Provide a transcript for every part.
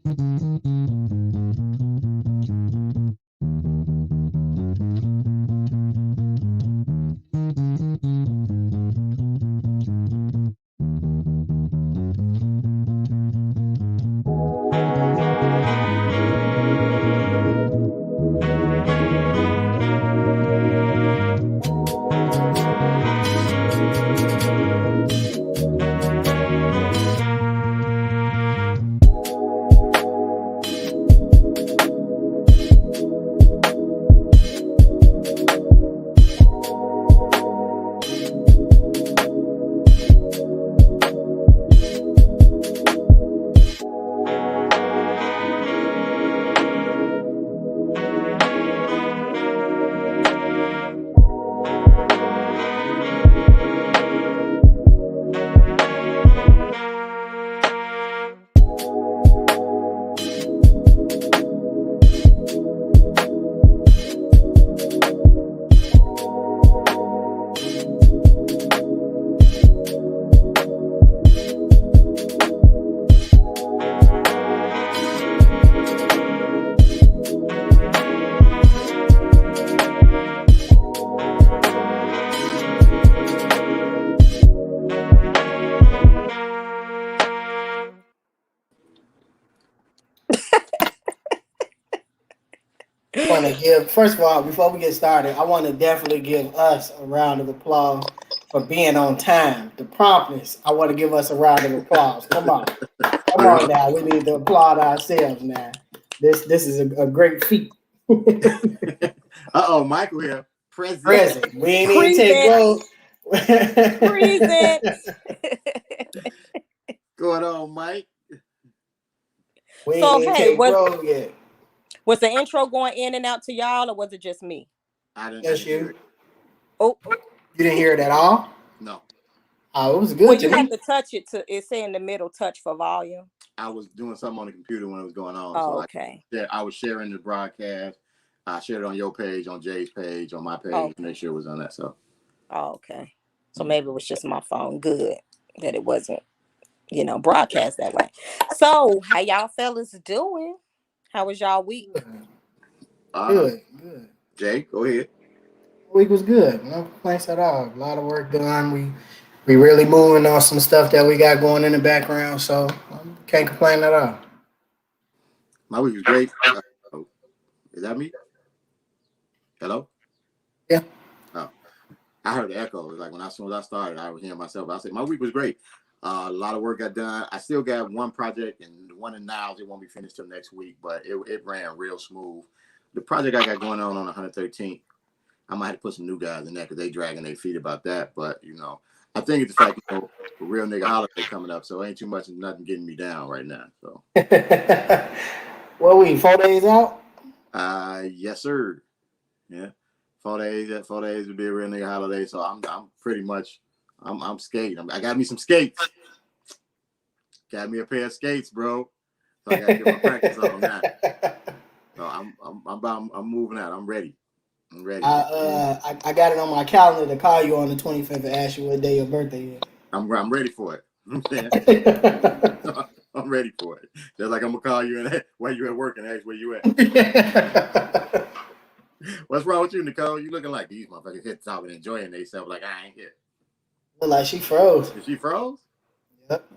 Want to give first of all before we get started, I want to definitely give us a round of applause for being on time. The promptness. I want to give us a round of applause. Come on now. We need to applaud ourselves now. This is a great feat. Uh-oh, Michael here. Present. We ain't even take Present. roll. Present. Going on, Mike? We So, ain't even hey, take roll yet. Was the intro going in and out to y'all, or was it just me? I didn't. That's hear you. it. Oh, You didn't hear it at all? No, Oh, it was good well, to you have me. to touch it to it say in the middle, touch for volume. I was doing something on the computer when it was going on. Oh, So okay. I was sharing the broadcast. I shared it on your page, on Jay's page, on my page, Okay. make sure it was on that. So, Oh, okay. So maybe it was just my phone. Good that it wasn't, broadcast that way. So, how y'all fellas doing? How was y'all week? Good. Jay, go ahead. Week was good. No complaints at all. A lot of work done. We really moving on some stuff that we got going in the background, so can't complain at all. My week was great. Is that me? Hello? Yeah. Oh, I heard the echo. It was like as soon as I started, I was hearing myself. I said my week was great. A lot of work got done. I still got one project, and the one in Niles, it won't be finished till next week, but it ran real smooth. The project I got going on 113th, I might have to put some new guys in there because they dragging their feet about that. But I think it's the fact a real nigga holiday coming up, so ain't too much of nothing getting me down right now. So, What we 4 days out? yes sir, yeah, 4 days. 4 days would be a real nigga holiday, so I'm pretty much I'm skating. I got me some skates. Got me a pair of skates, bro. So I gotta get my practice on that. So I'm moving out. I'm ready. I got it on my calendar to call you on the 25th and ask you what day your birthday is. I'm ready for it. I'm ready for it. Just like I'm gonna call you and while you at work and ask where you at. What's wrong with you, Nicole? You looking like these motherfuckers here talking, enjoying themselves like I ain't here. Look like she froze. Is she froze? Yep.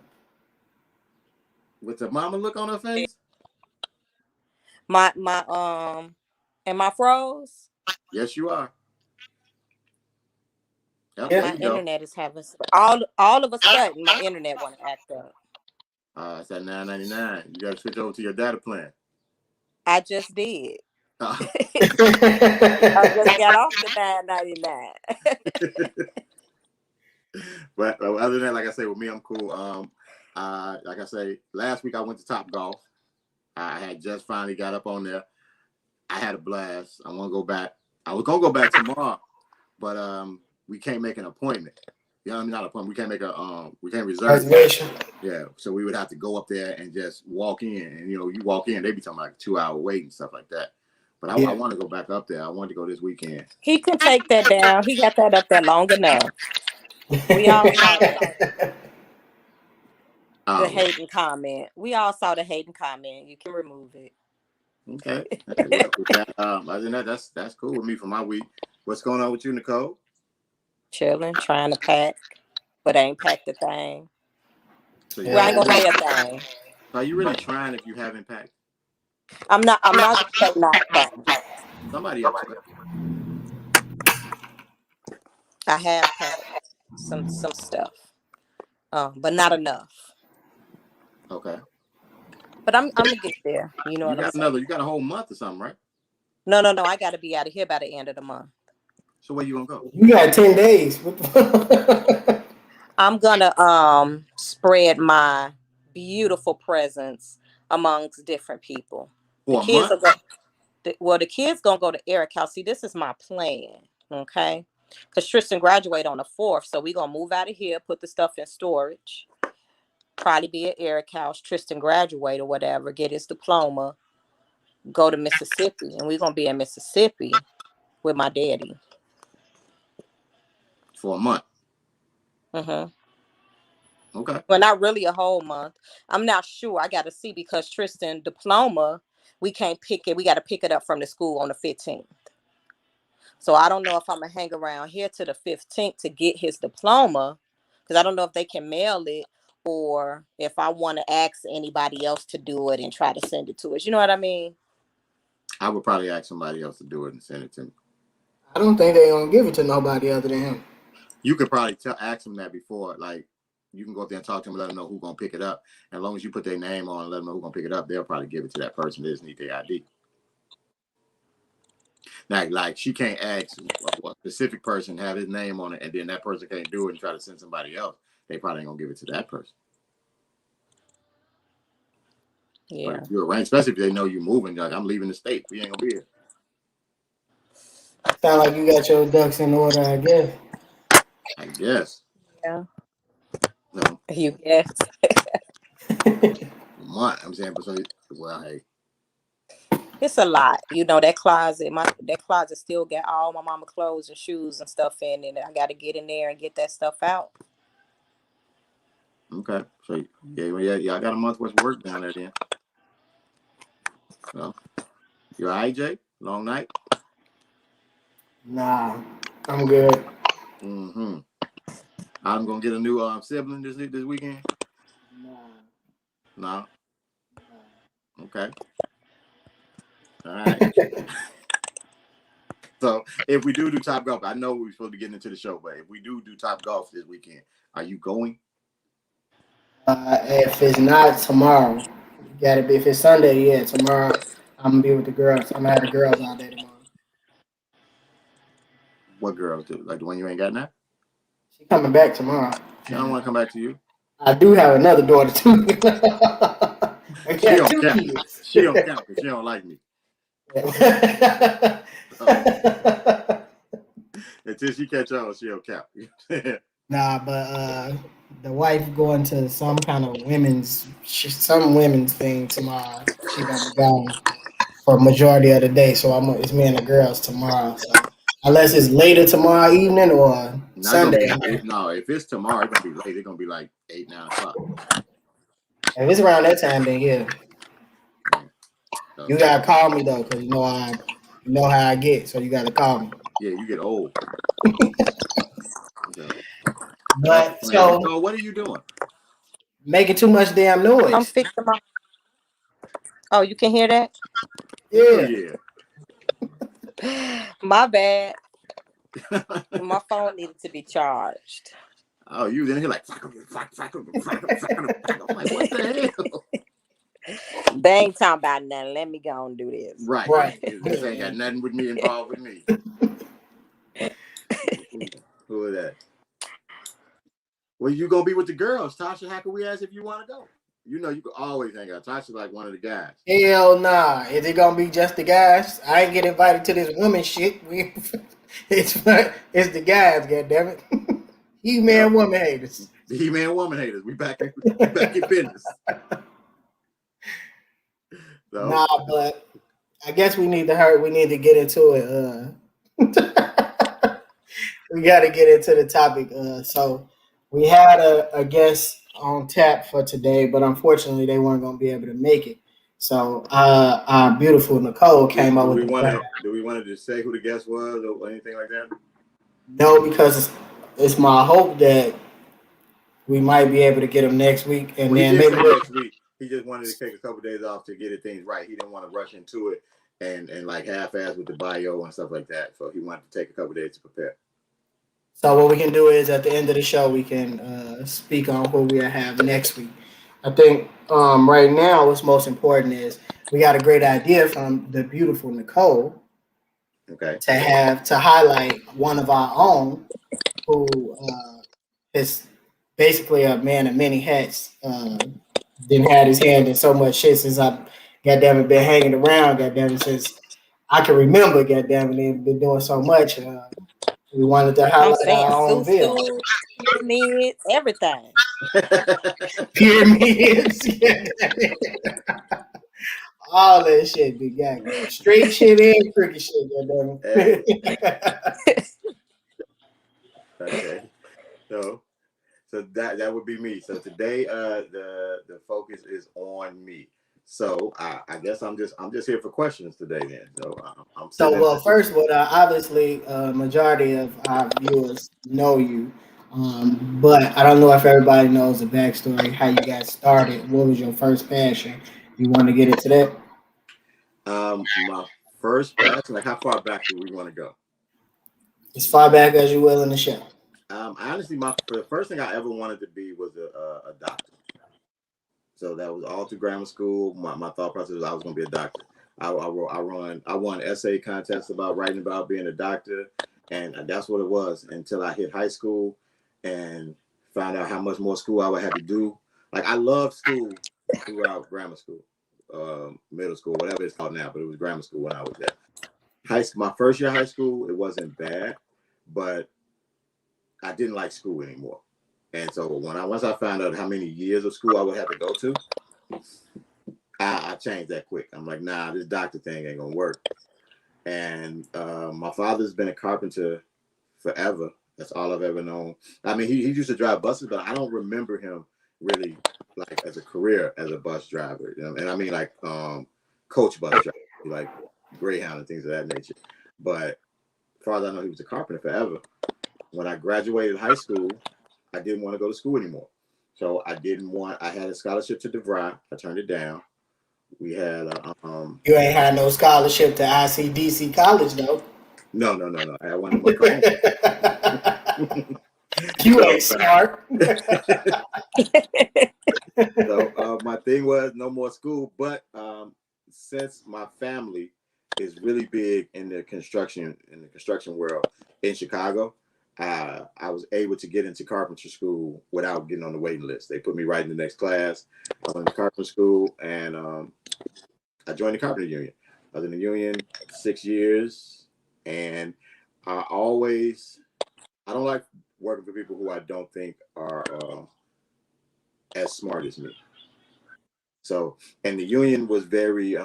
With the mama look on her face? Am I froze? Yes, you are. Yep, my internet is having all of a sudden my internet want to act up. It's at $9.99. You got to switch over to your data plan. I just did. I just got off the $9.99. But other than that, like I say, with me, I'm cool. Like I say, last week I went to Top Golf. I had just finally got up on there. I had a blast. I want to go back. I was gonna go back tomorrow, but we can't make an appointment. You know what I mean? Not an appointment. We can't make we can't reserve. Yeah, so we would have to go up there and just walk in. And you walk in, they be talking like 2-hour wait and stuff like that. But I want to go back up there. I want to go this weekend. He can take that down. He got that up there long enough. We all saw that. The Oh, hating comment. We all saw the hating comment. You can remove it. okay. Hey, well, with that, other than that, that's cool with me for my week. What's going on with you, Nicole? Chilling, trying to pack, but ain't packed a thing. So Well, I ain't gonna Yeah. say a thing. are you really trying if you haven't packed? I'm not gonna say not trying. Somebody upset. I have packed some stuff. But not enough. Okay. But I'm gonna get there. You know You what I'm got saying? you got a whole month or something, right? No. I gotta be out of here by the end of the month. So where you gonna go? You got 10 days. I'm gonna spread my beautiful presence amongst different people. The For a kids month? are going. The kids gonna go to Eric House. See, this is my plan. Okay, because Tristan graduate on the 4th, so we gonna move out of here, put the stuff in storage. Probably be at Eric House. Tristan graduate or whatever, get his diploma, go to Mississippi, and we're gonna be in Mississippi with my daddy. For a month. Mm-hmm. Okay. Well, not really a whole month. I'm not sure. I got to see because Tristan diploma, we can't pick it. We got to pick it up from the school on the 15th. So I don't know if I'm gonna hang around here to the 15th to get his diploma, because I don't know if they can mail it or if I want to ask anybody else to do it and try to send it to us. You know what I mean? I would probably ask somebody else to do it and send it to me. I don't think they gonna give it to nobody other than him. You could probably ask them that before. Like, you can go up there and talk to them and let them know who's gonna pick it up. And as long as you put their name on and let them know who's gonna pick it up, they'll probably give it to that person that doesn't need their ID. Now, like, she can't ask a specific person have his name on it, and then that person can't do it and try to send somebody else. They probably ain't gonna give it to that person. Yeah. But if you arrange, especially if they know you're moving, like, I'm leaving the state, we ain't gonna be here. Sound like you got your ducks in order, I guess. I guess. Yeah. No, You guess. I'm saying, but so, well, hey, It's a lot. You know, that closet still got all my mama clothes and shoes and stuff in it. I got to get in there and get that stuff out. okay. So yeah, I got a month worth of work down there then. So, you all right, Jay? Long night? Nah, I'm good. Mm-hmm. I'm gonna get a new sibling this weekend. No. Okay. All right. So if we do Top Golf, I know we're supposed to get into the show, but if we do Top Golf this weekend, are you going? If it's not tomorrow, gotta be. If it's Sunday, yeah, tomorrow I'm gonna be with the girls. I'm gonna have the girls all day tomorrow. What girls do? Like the one you ain't got now? She coming back tomorrow. She don't want to come back to you. I do have another daughter too. I She got don't 2 count. kids. She don't count because she don't like me. Until she catch on, she'll count. Nah, but the wife going to some kind of women's thing tomorrow. She gonna be gone for a majority of the day, so it's me and the girls tomorrow. So unless it's later tomorrow evening or Sunday. If it's tomorrow, it's gonna be late. It's gonna be like 8, 9 o'clock. If it's around that time, then yeah. So, You gotta call me though, cause you know how I get. So you gotta call me. yeah, you get old. But so what are you doing? Making too much damn noise. I'm fixing my. Oh, you can hear that? Yeah. My bad. My phone needed to be charged. Oh, you then you're like, I'm like, what the hell? They ain't talking about nothing. Let me go and do this. Right. This ain't got nothing with me involved with me. Who is that? Well, you gonna be with the girls, Tasha. How can we ask if you want to go? You know, you can always hang out. Tasha's like one of the guys. Hell nah. Is it gonna be just the guys? I ain't get invited to this woman shit. It's the guys, goddammit. He-Man woman haters. The He-Man woman haters. We back in business. So, nah, but I guess we need to get into it. We got to get into the topic. So we had a guest on tap for today, but unfortunately they weren't going to be able to make it. So our beautiful Nicole came up with the plan. Do we want to just say who the guest was or anything like that? No, because it's my hope that we might be able to get him next week, and Well, then he did maybe say next week. He just wanted to take a couple days off to get it things right. He didn't want to rush into it and like half-ass with the bio and stuff like that. So he wanted to take a couple days to prepare. So what we can do is at the end of the show we can speak on who we have next week. I think right now what's most important is we got a great idea from the beautiful Nicole Okay. to highlight one of our own who is basically a man of many hats. Didn't had his hand in so much shit since I goddamn it been hanging around, goddamn it, since I can remember, goddamn it, they've been doing so much. We wanted to I'm highlight saying our own bill. pyramids, everything. Pyramids. All that shit, big gang. Straight shit and crooked shit, goddamn it. Okay. So that would be me. So today the focus is on me. So I guess I'm just here for questions today then. So Well, first, obviously, majority of our viewers know you, but I don't know if everybody knows the backstory, how you got started. What was your first passion? You want to get into that? My first passion, like how far back do we want to go? As far back as you will in the show. Honestly, the first thing I ever wanted to be was a doctor. So that was all through grammar school. My thought process was I was going to be a doctor. I won essay contests about writing about being a doctor, and that's what it was until I hit high school and found out how much more school I would have to do. Like I loved school throughout grammar school, middle school, whatever it's called now, but it was grammar school when I was there. My first year of high school, it wasn't bad, but I didn't like school anymore. And so once I found out how many years of school I would have to go to, I changed that quick. I'm like, nah, this doctor thing ain't gonna work. And my father's been a carpenter forever. That's all I've ever known. I mean, he used to drive buses, but I don't remember him really like as a career as a bus driver. You know? And I mean like coach bus driver, like Greyhound and things of that nature. But as far as I know, he was a carpenter forever. When I graduated high school, I didn't want to go to school anymore. So I had a scholarship to DeVry. I turned it down. We had You ain't had no scholarship to ICDC college though. No. I had one of my friends. You ain't smart. So my thing was no more school, but since my family is really big in the construction world in Chicago, I was able to get into carpentry school without getting on the waiting list. They put me right in the next class. I went to carpentry school and I joined the carpenter union. I was in the union 6 years, and I don't like working for people who I don't think are as smart as me. So, and the union was very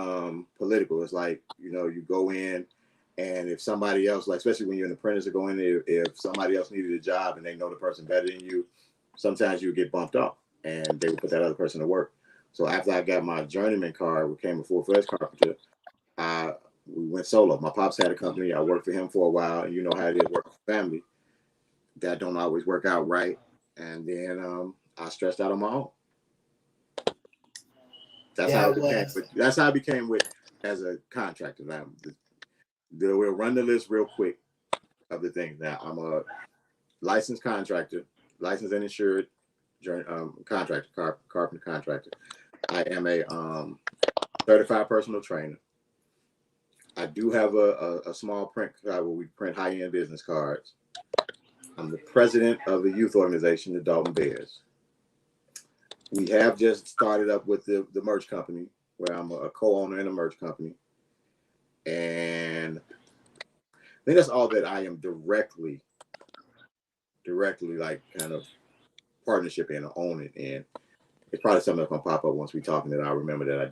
political. It's like, you go in, and if somebody else, like especially when you're an apprentice, to go in there, if somebody else needed a job and they know the person better than you, sometimes you would get bumped off, and they would put that other person to work. So after I got my journeyman card, became a full-fledged carpenter, we went solo. My pops had a company. I worked for him for a while, and you know how it is working for family. That don't always work out right. And then I stressed out on my own. That's how I became as a contractor. Now, we'll run the list real quick of the things. Now, I'm a licensed contractor, licensed and insured contractor, carpenter contractor. I am a certified personal trainer. I do have a small print where we print high-end business cards. I'm the president of the youth organization, the Dalton Bears. We have just started up with the merch company, where I'm a co-owner in a merch company. And I think that's all that I am directly like kind of partnership in or own it in. It's probably something that's gonna pop up once we talk, and that I'll remember that I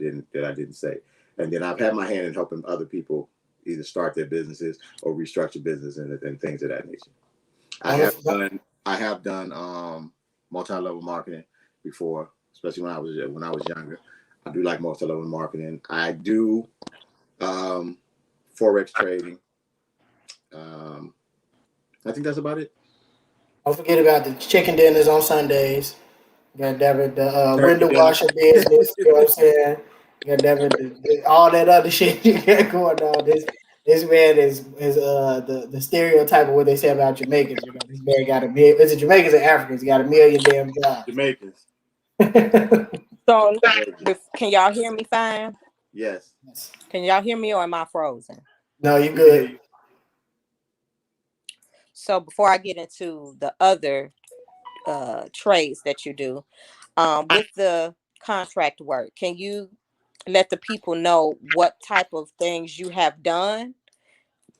didn't say. And then I've had my hand in helping other people either start their businesses or restructure business and things of that nature. I have done multi-level marketing. before, especially when I was younger. I do like multi-level marketing. I do forex trading. I think that's about it. Don't forget about the chicken dinners on Sundays. God damn it, the Turkey window dinner. washer business. You know what I'm saying? God damn it, all that other shit you got going on. This man is the stereotype of what they say about Jamaicans. You know, this man got a million. Is it Jamaicans and Africans? He got a million damn jobs. Jamaicans. So, can y'all hear me fine? Yes. Can y'all hear me or am I frozen? No, you We can hear good. you. So before I get into the other trades that you do, with the contract work, can you let the people know what type of things you have done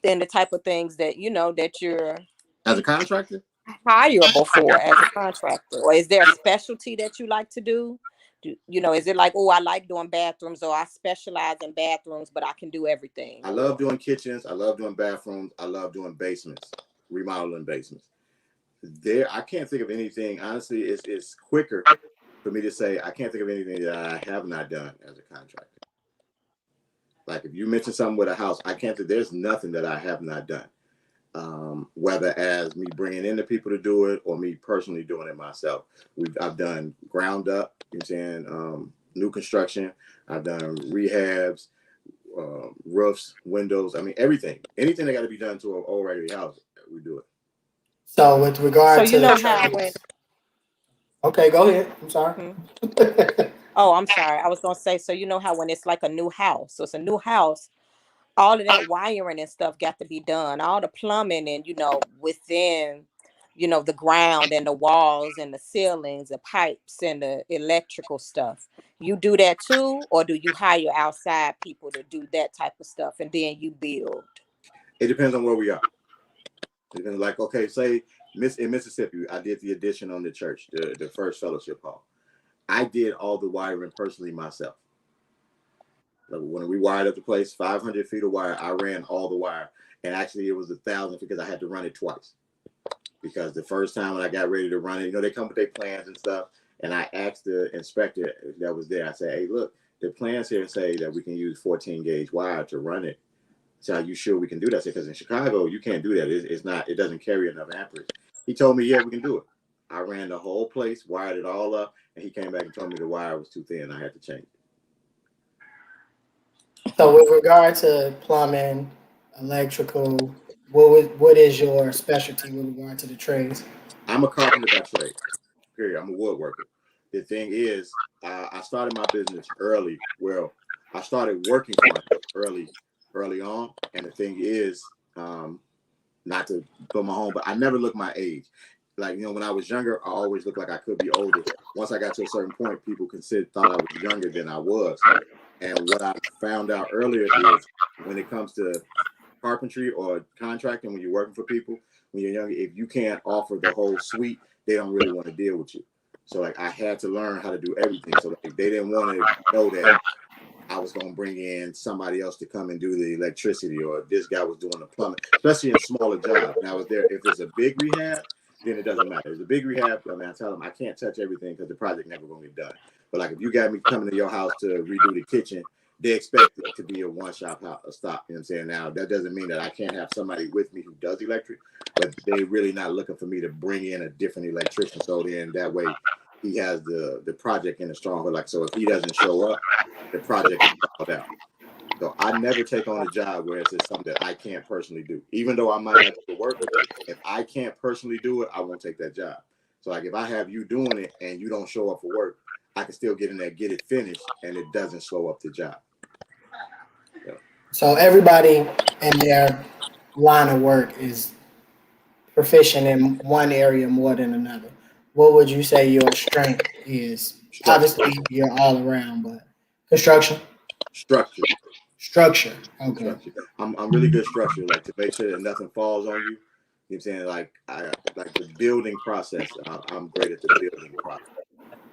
and the type of things that you know that you're As a contractor? hireable for as a contractor? Or is there a specialty that you like to do? You know, is it like, oh, I like doing bathrooms, or I specialize in bathrooms, but I can do everything? I love doing kitchens. I love doing bathrooms. I love doing basements, remodeling basements. I can't think of anything. Honestly, it's quicker for me to say I can't think of anything that I have not done as a contractor. Like if you mention something with a house, I can't think. There's nothing that I have not done. Whether as me bringing in the people to do it or me personally doing it myself. I've done ground up, you know what I'm saying, new construction. I've done rehabs, roofs, windows. I mean, everything. Anything that got to be done to an already house, we do it. So with regard So you to know how when okay, go ahead. I'm sorry. oh, I'm sorry. I was gonna say, so you know how when it's like a new house, so it's a new house, all of that wiring and stuff got to be done, all the plumbing and within the ground and the walls and the ceilings, the pipes and the electrical stuff. You do that too, or do you hire outside people to do that type of stuff and then you build? It depends on where we are. It depends, like, okay, say in Mississippi, I did the addition on the church, the first fellowship hall. I did all the wiring personally myself. Like when we wired up the place, 500 feet of wire, I ran all the wire. And actually it was 1,000 because I had to run it twice. Because the first time when I got ready to run it, they come with their plans and stuff. And I asked the inspector that was there, I said, hey, look, the plans here say that we can use 14 gauge wire to run it. So are you sure we can do that? Because in Chicago, you can't do that. It doesn't carry enough amperage. He told me, yeah, we can do it. I ran the whole place, wired it all up, and he came back and told me the wire was too thin. I had to change it. So with regard to plumbing, electrical, what is your specialty with regard to the trades? I'm a carpenter by trade. Period. I'm a woodworker. The thing is, I started my business early. Well, I started working for myself early on. And the thing is, not to put my home, but I never looked my age. Like, when I was younger, I always looked like I could be older. Once I got to a certain point, people thought I was younger than I was. And what I found out earlier is when it comes to carpentry or contracting, when you're working for people, when you're younger, if you can't offer the whole suite, they don't really want to deal with you. So like I had to learn how to do everything. So like they didn't want to know that I was going to bring in somebody else to come and do the electricity, or this guy was doing the plumbing, especially in smaller jobs. Now, if it's a big rehab, then it doesn't matter. If it's a big rehab, I tell them I can't touch everything because the project never going to get done. But like if you got me coming to your house to redo the kitchen, they expect it to be a one-shop stop. You know what I'm saying? Now, that doesn't mean that I can't have somebody with me who does electric, but they really not looking for me to bring in a different electrician. So then that way he has the project in a stronghold. Like, so if he doesn't show up, the project is called out. So I never take on a job where it's something that I can't personally do. Even though I might have to work, if I can't personally do it, I won't take that job. So like if I have you doing it and you don't show up for work, I can still get in there, get it finished, and it doesn't slow up the job. Yeah. So everybody in their line of work is proficient in one area more than another. What would you say your strength is? Structure. Obviously, you're all around, but construction, Structure. structure. Okay. Structure. I'm really good structure, like to make sure that nothing falls on you. You know what I'm saying? Like like the building process. I'm great at the building process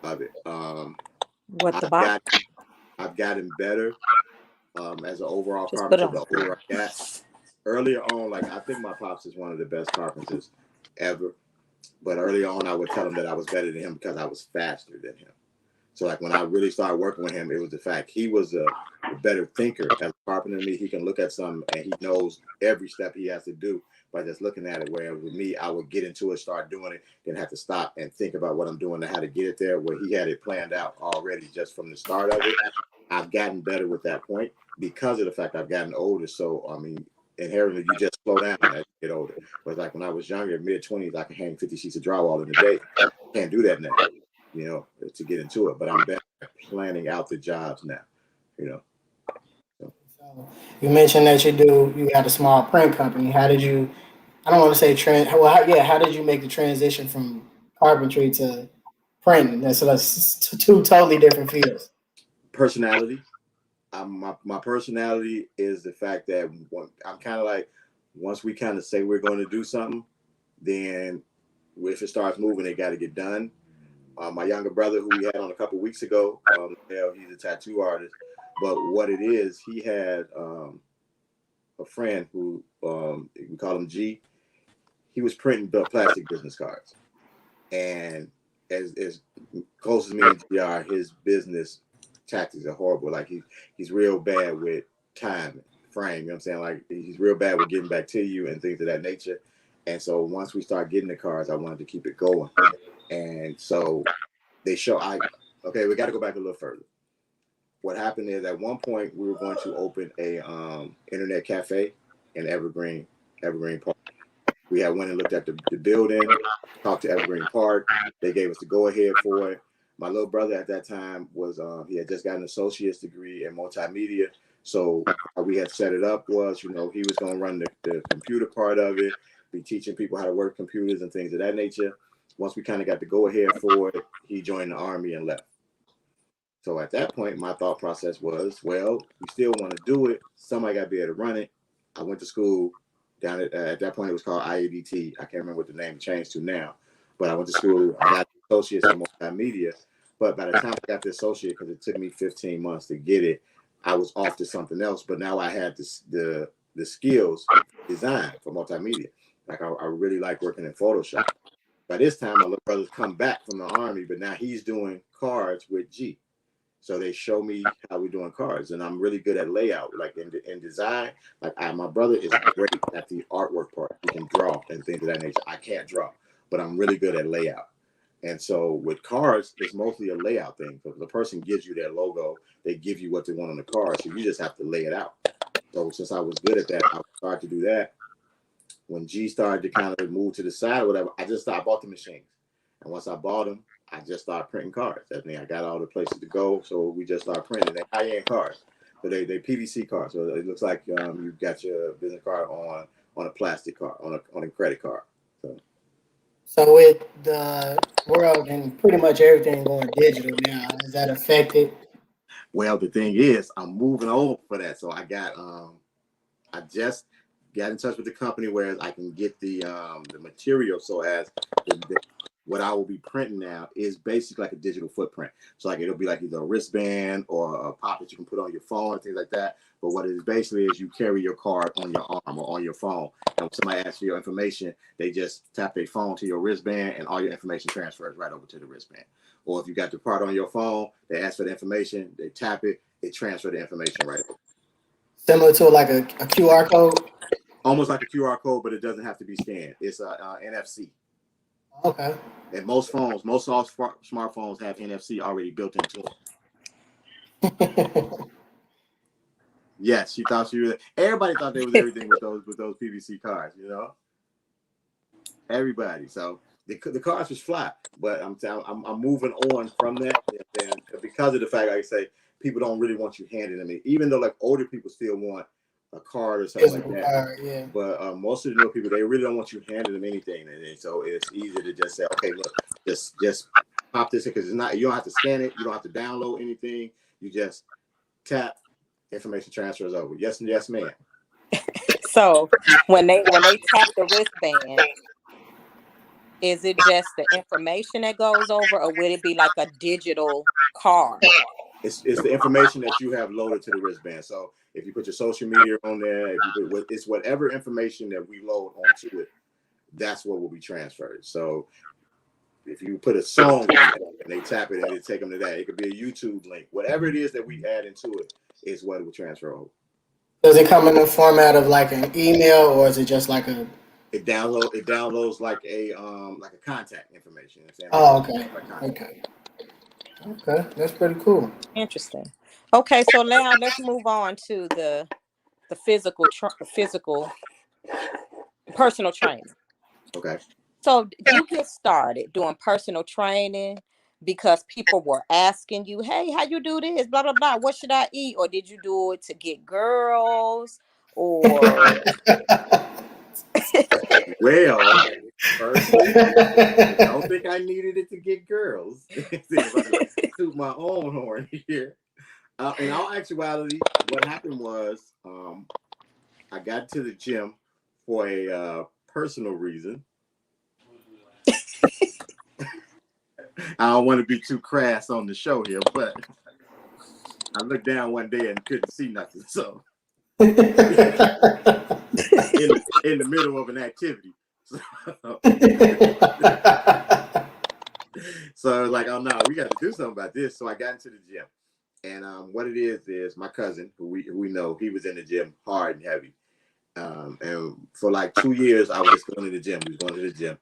of it. What the box? I've gotten better as an overall Just put it carpenter. on. The older I got, earlier on, like I think my pops is one of the best carpenters ever. But early on, I would tell him that I was better than him because I was faster than him. So like when I really started working with him, it was the fact he was a better thinker as a carpenter than me. He can look at something and he knows every step he has to do by just looking at it. Whereas with me, I would get into it, start doing it, then have to stop and think about what I'm doing and how to get it there, where he had it planned out already just from the start of it. I've gotten better with that point because of the fact I've gotten older. So, I mean, inherently, you just slow down as you get older. But like when I was younger, mid-20s, I could hang 50 sheets of drywall in a day. Can't do that now, you know, to get into it. But I'm better at planning out the jobs now, you know. So you mentioned that you had a small print company. How did you, I don't want to say how did you make the transition from carpentry to printing? That's two totally different fields. Personality. My personality is the fact that I'm kind of like, once we kind of say we're going to do something, then if it starts moving, it got to get done. My younger brother, who we had on a couple weeks ago, he's a tattoo artist. But what it is, he had a friend who we call him G. He was printing plastic business cards, and as close as me and G are, his business tactics are horrible. Like he's real bad with time frame. You know what I'm saying? Like he's real bad with getting back to you and things of that nature. And so once we start getting the cards, I wanted to keep it going. And so we got to go back a little further. What happened is at one point we were going to open a internet cafe in Evergreen Park. We had went and looked at the building, talked to Evergreen Park. They gave us the go ahead for it. My little brother at that time was he had just got an associate's degree in multimedia. So how we had set it up was, you know, he was going to run the computer part of it, be teaching people how to work computers and things of that nature. Once we kind of got the go ahead for it, he joined the Army and left. So at that point, my thought process was, well, we still want to do it. Somebody got to be able to run it. I went to school down at that point, it was called IADT. I can't remember what the name changed to now. But I went to school. I got the associates in multimedia. But by the time I got the associate, because it took me 15 months to get it, I was off to something else. But now I had the skills design for multimedia. Like I really like working in Photoshop. By this time, my little brother's come back from the Army, but now he's doing cards with G. So they show me how we're doing cards, and I'm really good at layout, like in design. Like my brother is great at the artwork part. He can draw and things of that nature. I can't draw, but I'm really good at layout. And so with cards, it's mostly a layout thing. Because the person gives you their logo, they give you what they want on the card, so you just have to lay it out. So since I was good at that, I started to do that. When G started to kind of move to the side or whatever, I bought the machines, and once I bought them, I just started printing cards. I think I got all the places to go, so we just started printing. They high-end cards, so they PVC cards. So it looks like you've got your business card on a plastic card, on a credit card. So with the world and pretty much everything going digital now, has that affected? Well, the thing is, I'm moving over for that. So I just got in touch with the company where I can get the material. So as what I will be printing now is basically like a digital footprint. So like it'll be like either a wristband or a pop that you can put on your phone and things like that. But what it is basically is you carry your card on your arm or on your phone. And when somebody asks for your information, they just tap their phone to your wristband and all your information transfers right over to the wristband. Or if you got the card on your phone, they ask for the information, they tap it, it transfers the information right over. Similar to like a QR code? Almost like a QR code, but it doesn't have to be scanned. It's a NFC. Okay. And most all smartphones have NFC already built into them. Yes, she thought she was. Everybody thought there was everything with those PVC cards, you know. Everybody. So the cards was flat, but I'm moving on from that, and because of the fact, like I say, people don't really want you handing them. Even though like older people still want a card or something like that. Card, yeah. But most of the new people, they really don't want you handing them anything, and so it's easy to just say, okay, look, just pop this in, because it's not, you don't have to scan it, you don't have to download anything, you just tap, information transfers over. Yes, ma'am. So when they tap the wristband, is it just the information that goes over, or would it be like a digital card? It's the information that you have loaded to the wristband. So if you put your social media on there, it's whatever information that we load onto it, that's what will be transferred. So if you put a song in there and they tap it and they take them to that, it could be a YouTube link. Whatever it is that we add into it is what it will transfer over. Does it come in the format of like an email, or is it just like a? It downloads like a contact information. You know Oh, okay. Okay, that's pretty cool. Interesting. Okay, so now let's move on to the physical personal training. Okay. So you get started doing personal training because people were asking you, hey, how you do this? Blah, blah, blah. What should I eat? Or did you do it to get girls? Or Well, personally, I don't think I needed it to get girls. To my own horn here. In all actuality, what happened was I got to the gym for a personal reason. I don't want to be too crass on the show here, but I looked down one day and couldn't see nothing. So in the middle of an activity. So I was like, oh no, we got to do something about this. So I got into the gym. And what it is my cousin, who we know, he was in the gym hard and heavy. And for like 2 years, I was just going to the gym. We was going to the gym.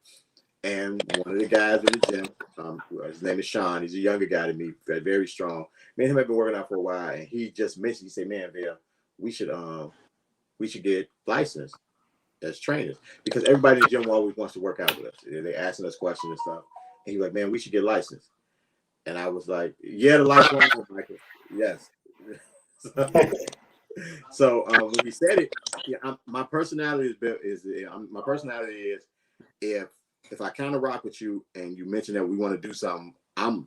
And one of the guys in the gym, his name is Sean. He's a younger guy than me, very strong. Me and him have been working out for a while. And he just mentioned, he said, man, Bill, we should get licensed as trainers. Because everybody in the gym always wants to work out with us. They asking us questions and stuff. And he was like, man, we should get licensed. And I was like, yeah, the lights on, Michael. Yes. So when he said it, my personality is if I kind of rock with you and you mention that we want to do something, I'm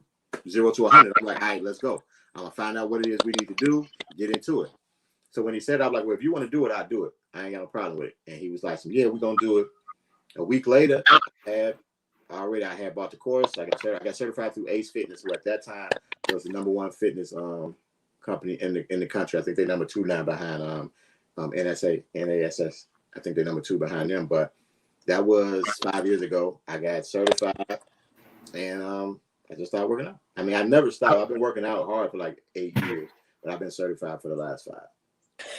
0 to 100. I'm like, all right, let's go. I'm gonna find out what it is we need to do, get into it. So when he said, I'm like, well, if you want to do it, I'll do it. I ain't got no problem with it. And he was like, yeah, we're gonna do it. A week later, I had bought the course. Like I said, I got certified through Ace Fitness, who at that time was the #1 fitness company in the country. I think they're number 2 now behind NASS. I think they're number 2 behind them. But that was 5 years ago. I got certified, and I just started working out. I mean, I never stopped. I've been working out hard for like 8 years, but I've been certified for the last 5.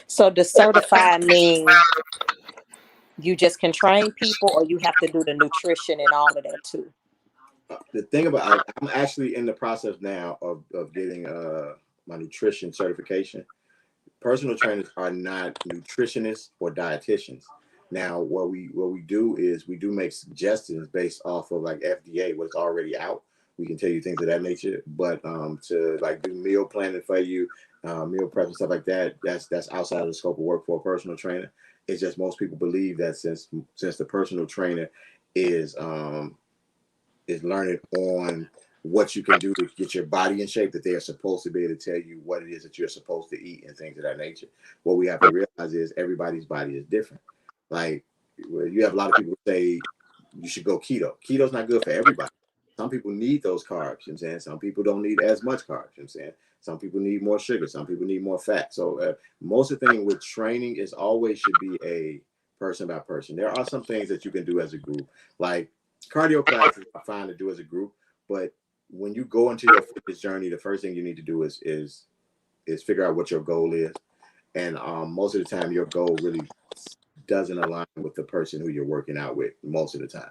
So does certified mean you just can train people, or you have to do the nutrition and all of that too? The thing about I'm actually in the process now of getting my nutrition certification. Personal trainers are not nutritionists or dietitians. Now, what we do is we do make suggestions based off of like FDA, what's already out. We can tell you things of that nature, but to like do meal planning for you, meal prep and stuff like that, that's outside of the scope of work for a personal trainer. It's just most people believe that since the personal trainer is learning on what you can do to get your body in shape, that they are supposed to be able to tell you what it is that you're supposed to eat and things of that nature. What we have to realize is everybody's body is different. Like you have a lot of people say you should go keto. Keto's not good for everybody. Some people need those carbs, you know what I'm saying? Some people don't need as much carbs, you know what I'm saying? Some people need more sugar. Some people need more fat. So most of the thing with training is always should be a person by person. There are some things that you can do as a group, like cardio classes are fine to do as a group, but when you go into your fitness journey, the first thing you need to do is figure out what your goal is. And most of the time, your goal really doesn't align with the person who you're working out with most of the time.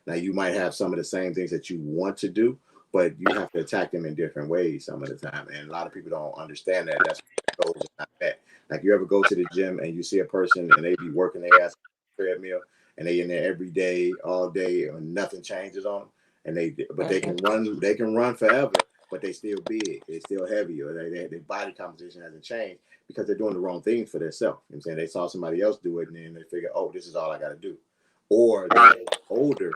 Now, you might have some of the same things that you want to do, but you have to attack them in different ways some of the time. And a lot of people don't understand that. That's why goals are not that. Like you ever go to the gym and you see a person and they be working their ass on the treadmill and they in there every day, all day, and nothing changes on them. And they can run forever, but they still big, they still heavy, or their body composition hasn't changed because they're doing the wrong thing for themselves. You know what I'm saying? They saw somebody else do it and then they figure, oh, this is all I got to do. Or they're older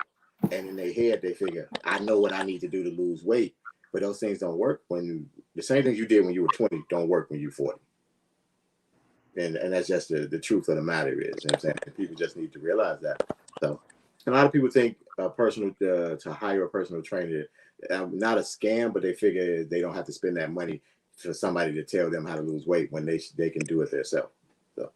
and in their head they figure, I know what I need to do to lose weight. But those things don't work the same things you did when you were 20 don't work when you're 40. And that's just the truth of the matter is, you know what I'm saying? And people just need to realize that. So a lot of people think to hire a personal trainer, not a scam, but they figure they don't have to spend that money for somebody to tell them how to lose weight when they can do it themselves. So.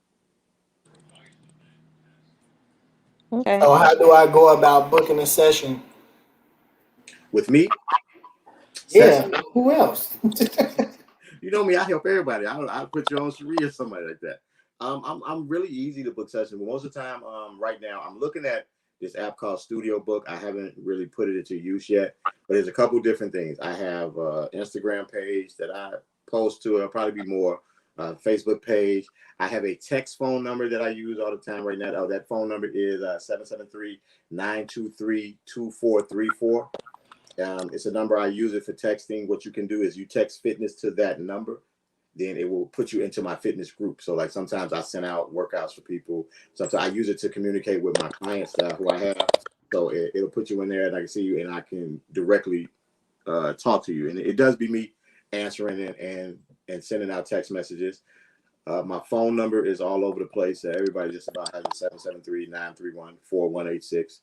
Okay. So how do I go about booking a session? With me, Yeah, session. who else? You know me, I help everybody. I'll put you on Cherie or somebody like that. I'm really easy to book sessions, but most of the time, right now, I'm looking at this app called Studio Book. I haven't really put it into use yet, but there's a couple different things. I have Instagram page that I post to. It'll probably be more. Facebook page. I have a text phone number that I use all the time right now. That phone number is 773-923-2434. It's a number I use it for texting. What you can do is you text fitness to that number, then it will put you into my fitness group. So like sometimes I send out workouts for people. Sometimes I use it to communicate with my clients who I have. So it'll put you in there and I can see you and I can directly talk to you. And it does be me answering and sending out text messages. My phone number is all over the place. Everybody just about has a 773-931-4186.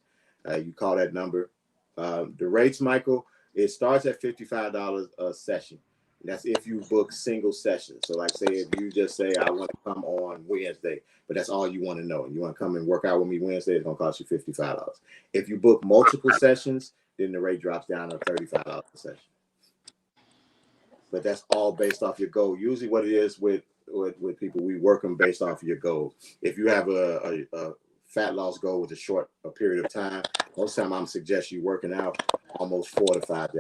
You call that number. The rates, Michael, it starts at $55 a session. That's if you book single sessions. So like say if you just say I want to come on Wednesday, but that's all you want to know. You want to come and work out with me Wednesday, it's gonna cost you $55. If you book multiple sessions, then the rate drops down to $35 a session. But that's all based off your goal. Usually what it is with people, we work them based off of your goals. If you have a fat loss goal with a period of time, most time I'm suggest you working out almost 4 to 5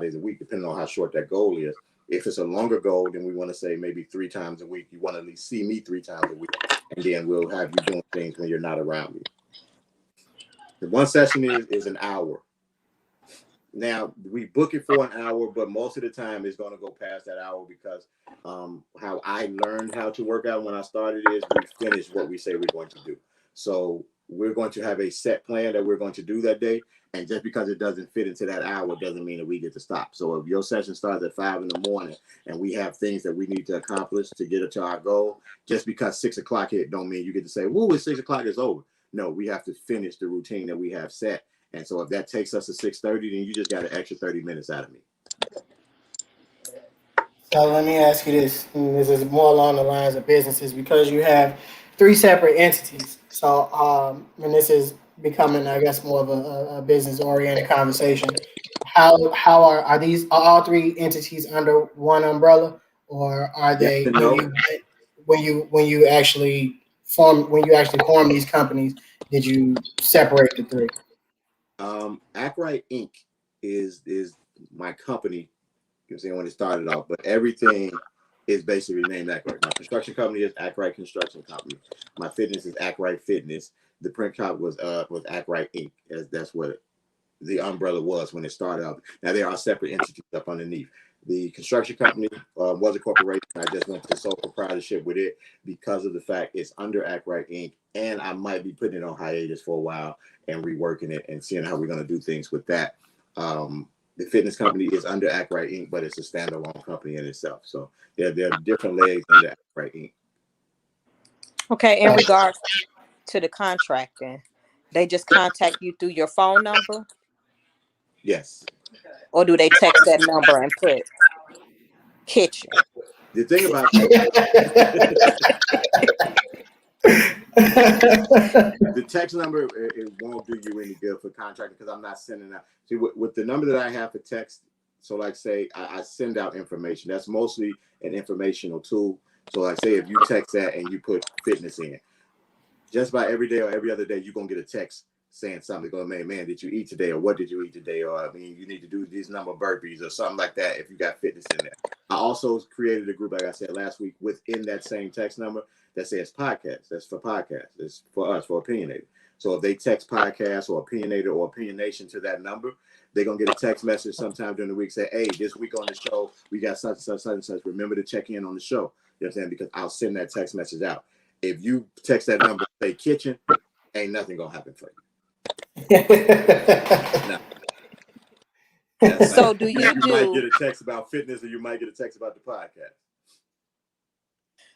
days a week, depending on how short that goal is. If it's a longer goal, then we want to say maybe 3 times a week. You want to at least see me 3 times a week, and then we'll have you doing things when you're not around me. The one session is an hour. Now we book it for an hour, but most of the time it's going to go past that hour because how I learned how to work out when I started is we finish what we say we're going to do. So we're going to have a set plan that we're going to do that day. And just because it doesn't fit into that hour doesn't mean that we get to stop. So if your session starts at 5 in the morning and we have things that we need to accomplish to get to our goal, just because 6 o'clock hit don't mean you get to say, woo, it's 6 o'clock, it's over. No, we have to finish the routine that we have set. And so if that takes us to 6:30, then you just got an extra 30 minutes out of me. So let me ask you this, and this is more along the lines of businesses because you have 3 separate entities. So and this is becoming, I guess, more of a business oriented conversation. How are these are all 3 entities under one umbrella, or are Yes they and no. when you actually form these companies, did you separate the 3? Ackright Inc. is my company. You can see when it started off, but everything is basically named Ackright. My construction company is Ackright Construction Company. My fitness is Ackright Fitness. The print shop was Ackright Inc. That's what the umbrella was when it started out. Now there are separate entities up underneath. The construction company was a corporation. I just went to sole proprietorship with it because of the fact it's under Ackright Inc. And I might be putting it on hiatus for a while and reworking it and seeing how we're going to do things with that. The fitness company is under Ackright Inc., but it's a standalone company in itself. So there are different legs under Ackright Inc. Okay, in regards to the contracting, they just contact you through your phone number, Yes. or do they text that number and put kitchen? The thing about the text number, it won't do you any good for contracting because I'm not sending out. See, with the number that I have for text, so like say I send out information. That's mostly an informational tool. So like say if you text that and you put fitness in, just about every day or every other day, you're going to get a text saying something going, man, did you eat today? Or what did you eat today? Or I mean, you need to do these number of burpees or something like that if you got fitness in there. I also created a group, like I said last week, within that same text number that says podcast. That's for podcast. It's for us, for Opinionated. So if they text podcast or Opinionated or Opinionation to that number, they're going to get a text message sometime during the week, say, hey, this week on the show, we got such and such, such and such. Remember to check in on the show. You know what I'm saying? Because I'll send that text message out. If you text that number, say kitchen, ain't nothing going to happen for you. No. So do you might get a text about fitness or you might get a text about the podcast.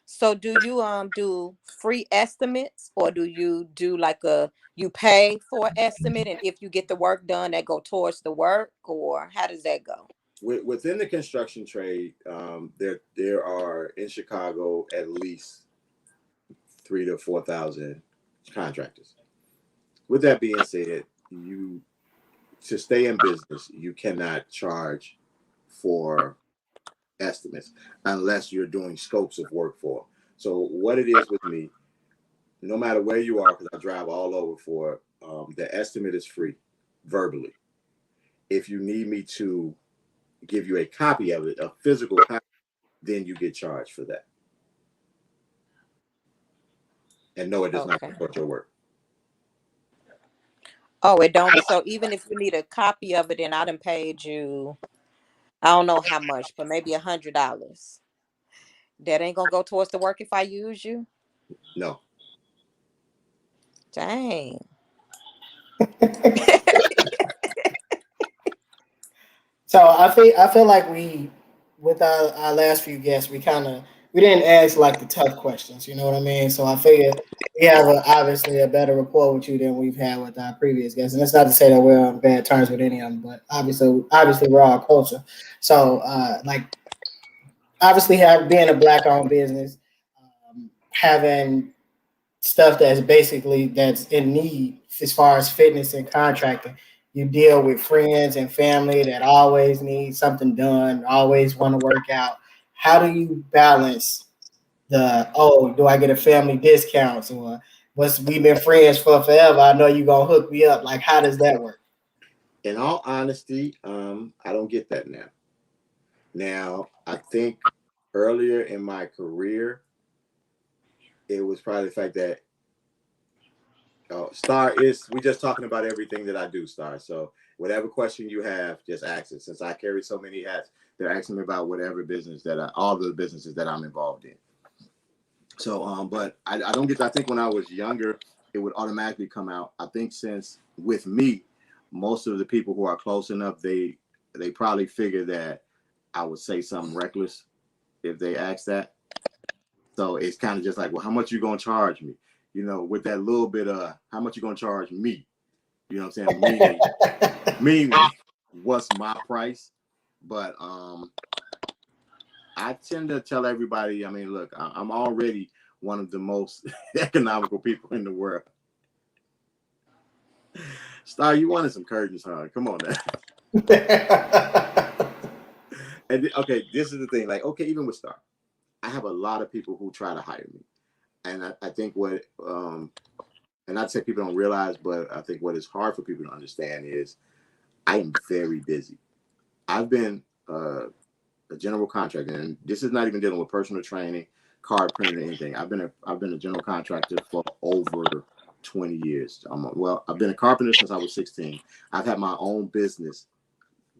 So do you do free estimates, or do you do like you pay for an estimate, and if you get the work done that go towards the work, or how does that go? Within the construction trade, there are in Chicago at least 3,000 to 4,000 contractors. with that being said, you to stay in business, you cannot charge for estimates unless you're doing scopes of work for. So what it is with me, no matter where you are, because I drive all over for the estimate is free verbally. If you need me to give you a copy of it, a physical copy, then you get charged for that. And no, it does not Okay. support your work. Oh, it don't. So even if you need a copy of it, and I done paid you, I don't know how much, but maybe $100. That ain't gonna go towards the work if I use you. No. Dang. So I feel like we, with our last few guests, we didn't ask like the tough questions. You know what I mean? So I figure we have obviously a better rapport with you than we've had with our previous guests. And that's not to say that we're on bad terms with any of them, but obviously we're all closer. So like obviously have being a black owned business, having stuff that's in need as far as fitness and contracting. You deal with friends and family that always need something done, always want to work out. How do you balance do I get a family discounts or what's we've been friends for forever? I know you gonna hook me up. Like how does that work? In all honesty, I don't get that now. Now, I think earlier in my career, it was probably the fact that Star is we just talking about everything that I do, Star. So whatever question you have, just ask it. Since I carry so many hats, they're asking me about whatever business all the businesses that I'm involved in. So, but I don't get. I think when I was younger, it would automatically come out. I think since with me, most of the people who are close enough, they probably figure that I would say something reckless if they ask that. So it's kind of just like, well, how much you gonna charge me? You know, with that little bit of how much you gonna charge me? You know what I'm saying? Meaning, what's my price? But I tend to tell everybody, I mean, look, I'm already one of the most economical people in the world. Star, you wanted some curtains, huh? Come on now. And okay, this is the thing. Like, okay, even with Star, I have a lot of people who try to hire me. And I think and I'd say people don't realize, but I think what is hard for people to understand is I am very busy. I've been a general contractor, and this is not even dealing with personal training, card printing, or anything. I've been a general contractor for over 20 years. I've been a carpenter since I was 16. I've had my own business,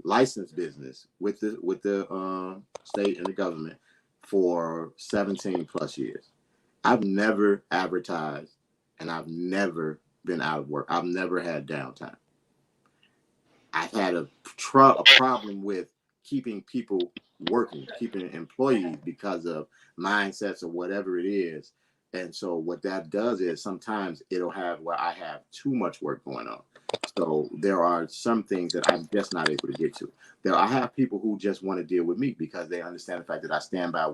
licensed business with the state and the government for 17 plus years. I've never advertised, and I've never been out of work. I've never had downtime. I've had a problem with keeping people working, keeping employees because of mindsets or whatever it is. And so what that does is sometimes it'll have where I have too much work going on. So there are some things that I'm just not able to get to. I have people who just want to deal with me because they understand the fact that I stand by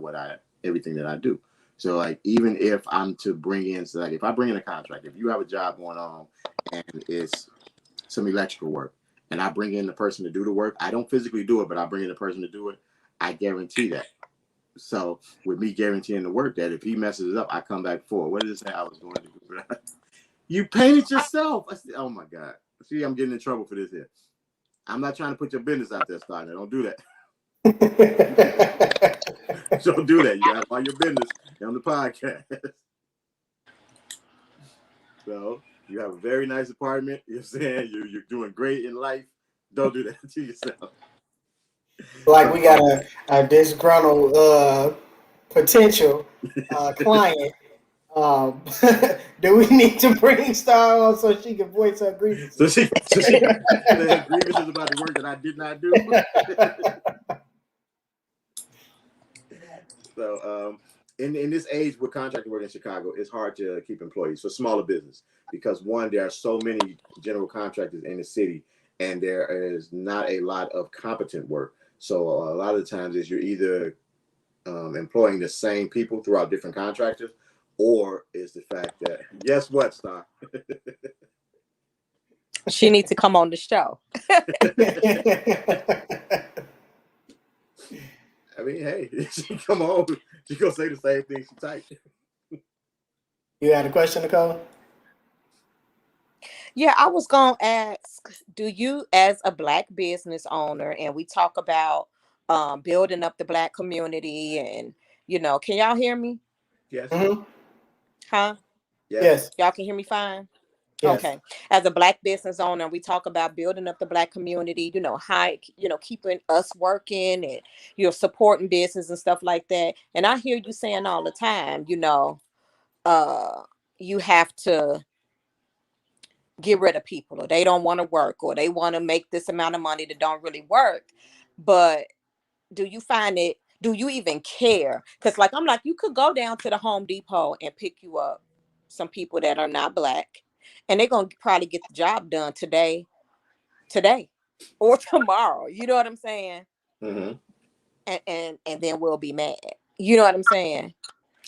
everything that I do. So like even if I'm to bring in, so like if I bring in a contract, if you have a job going on and it's some electrical work, and I bring in the person to do the work. I don't physically do it, but I bring in the person to do it. I guarantee that. So with me guaranteeing the work, that if he messes it up, I come back forward. What did it say I was going to do? You painted yourself. I said, oh my God. See, I'm getting in trouble for this here. I'm not trying to put your business out there, Steiner. Don't do that. Don't do that. You got to find your business on the podcast. So you have a very nice apartment. You're saying you're doing great in life. Don't do that to yourself. Like we got a disgruntled potential client. Do we need to bring Star on so she can voice her grievances? So she can have grievances about the work that I did not do. So in this age with contracting work in Chicago, it's hard to keep employees for smaller business because one, there are so many general contractors in the city, and there is not a lot of competent work. So a lot of the times is you're either employing the same people throughout different contractors, or is the fact that guess what, Star? She needs to come on the show. I mean, hey, she come on, she gonna say the same thing she typed. You had a question, Nicole? Yeah, I was gonna ask, do you, as a Black business owner, and we talk about building up the Black community, and can y'all hear me? Yes, Mm-hmm. Huh? yes. Yes. Y'all can hear me fine? Yes. Okay. As a Black business owner, we talk about building up the Black community, high, keeping us working and supporting business and stuff like that. And I hear you saying all the time, uh, you have to get rid of people, or they don't want to work, or they want to make this amount of money that don't really work. But do you even care? Because I'm like, you could go down to the Home Depot and pick you up some people that are not Black, and they're gonna probably get the job done today or tomorrow. You know what I'm saying? Mm-hmm. And then we'll be mad. You know what I'm saying?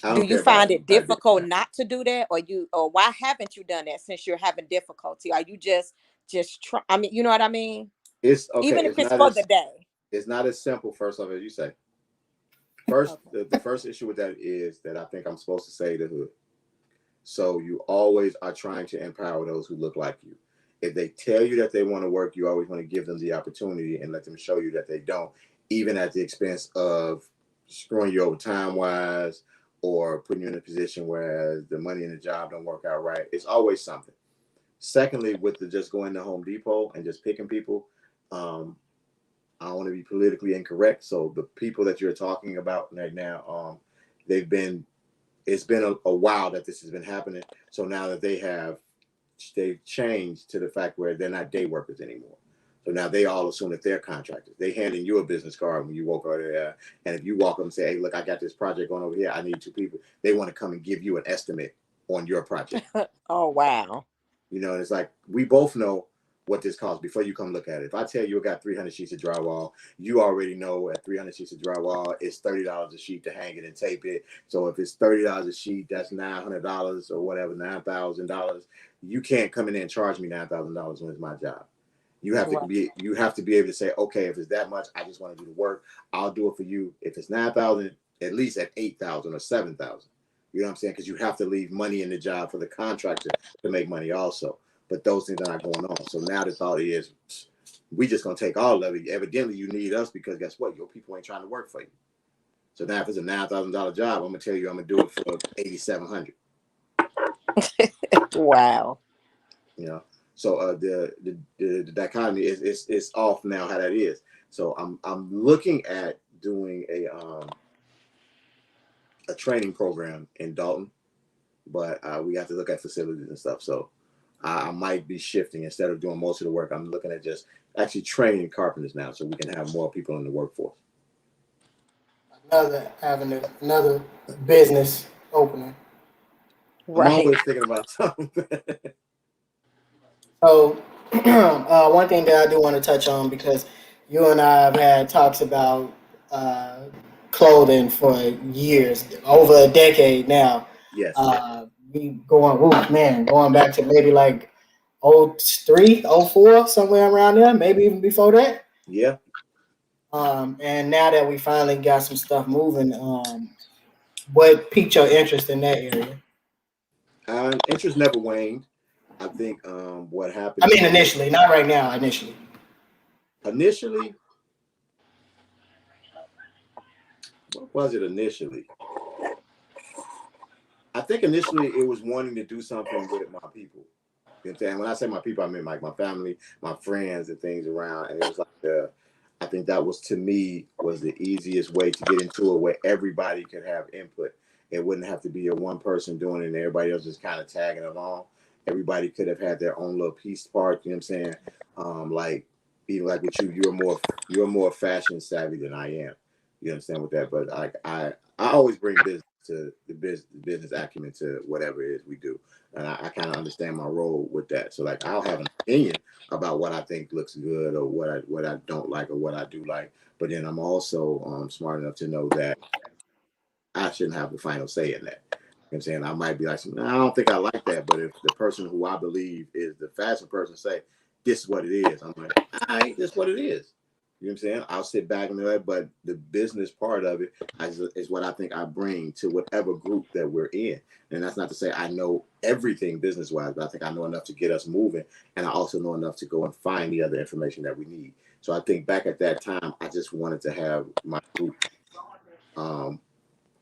I Do don't you care about find it that. difficult not to do that, or why haven't you done that since you're having difficulty? Are you just try? I mean, you know what I mean? It's okay. Even if it's for the day. It's not as simple. First off, as you say. First, Okay. the first issue with that is that I think I'm supposed to say the hood. So you always are trying to empower those who look like you. If they tell you that they want to work, you always want to give them the opportunity and let them show you that they don't, even at the expense of screwing you over time wise or putting you in a position where the money and the job don't work out right. It's always something. Secondly, with the just going to Home Depot and just picking people, I don't want to be politically incorrect. So the people that you're talking about right now, they've been it's been a while that this has been happening. So now that they've changed to the fact where they're not day workers anymore. So now they all assume that they're contractors. They handing you a business card when you walk over there. And if you walk up and say, hey, look, I got this project going over here. I need 2 people. They want to come and give you an estimate on your project. Oh, wow. And it's like, we both know what this costs before you come look at it. If I tell you I got 300 sheets of drywall, you already know at 300 sheets of drywall, it's $30 a sheet to hang it and tape it. So if it's $30 a sheet, that's $900 or whatever, $9,000. You can't come in there and charge me $9,000 when it's my job. You have to be able to say, okay, if it's that much, I just want to do the work. I'll do it for you. If it's 9,000, at least at 8,000 or 7,000. You know what I'm saying? Because you have to leave money in the job for the contractor to make money also. But those things are not going on. So now the thought is, we just gonna take all of it. Evidently, you need us because guess what? Your people ain't trying to work for you. So now, if it's a $9,000 job, I'm gonna tell you I'm gonna do it for $8,700. Wow. So the dichotomy is off now. How that is. So I'm looking at doing a training program in Dalton, but we have to look at facilities and stuff. So I might be shifting. Instead of doing most of the work, I'm looking at just actually training carpenters now so we can have more people in the workforce. Another avenue, another business opening. I'm always thinking about something. So, one thing that I do want to touch on, because you and I have had talks about clothing for years, over a decade now. Yes. We going back to maybe like 03, 04, somewhere around there, maybe even before that. Yeah. And now that we finally got some stuff moving, what piqued your interest in that area? Interest never waned. I think what happened. I mean, initially, not right now. Initially, what was it initially? I think initially it was wanting to do something with my people. You know what I'm saying? When I say my people, I mean like my family, my friends, and things around. And it was like I think that was, to me, was the easiest way to get into it, where everybody could have input. It wouldn't have to be a one person doing it and everybody else just kind of tagging along. Everybody could have had their own little piece part. You know what I'm saying? Like even like with you, you're more fashion savvy than I am. You understand with that? But like I always bring business to the business acumen to whatever it is we do, and I kind of understand my role with that. So like I'll have an opinion about what I think looks good or what I don't like or what I do like, but then I'm also smart enough to know that I shouldn't have the final say in that. You know what I'm saying? I might be like, I don't think I like that, but if the person who I believe is the fashion person say, this is what it is. I'm like, all right, this is what it is. You know what I'm saying? I'll sit back and that, but the business part of it is what I think I bring to whatever group that we're in. And that's not to say I know everything business wise, but I think I know enough to get us moving. And I also know enough to go and find the other information that we need. So I think back at that time, I just wanted to have my group. I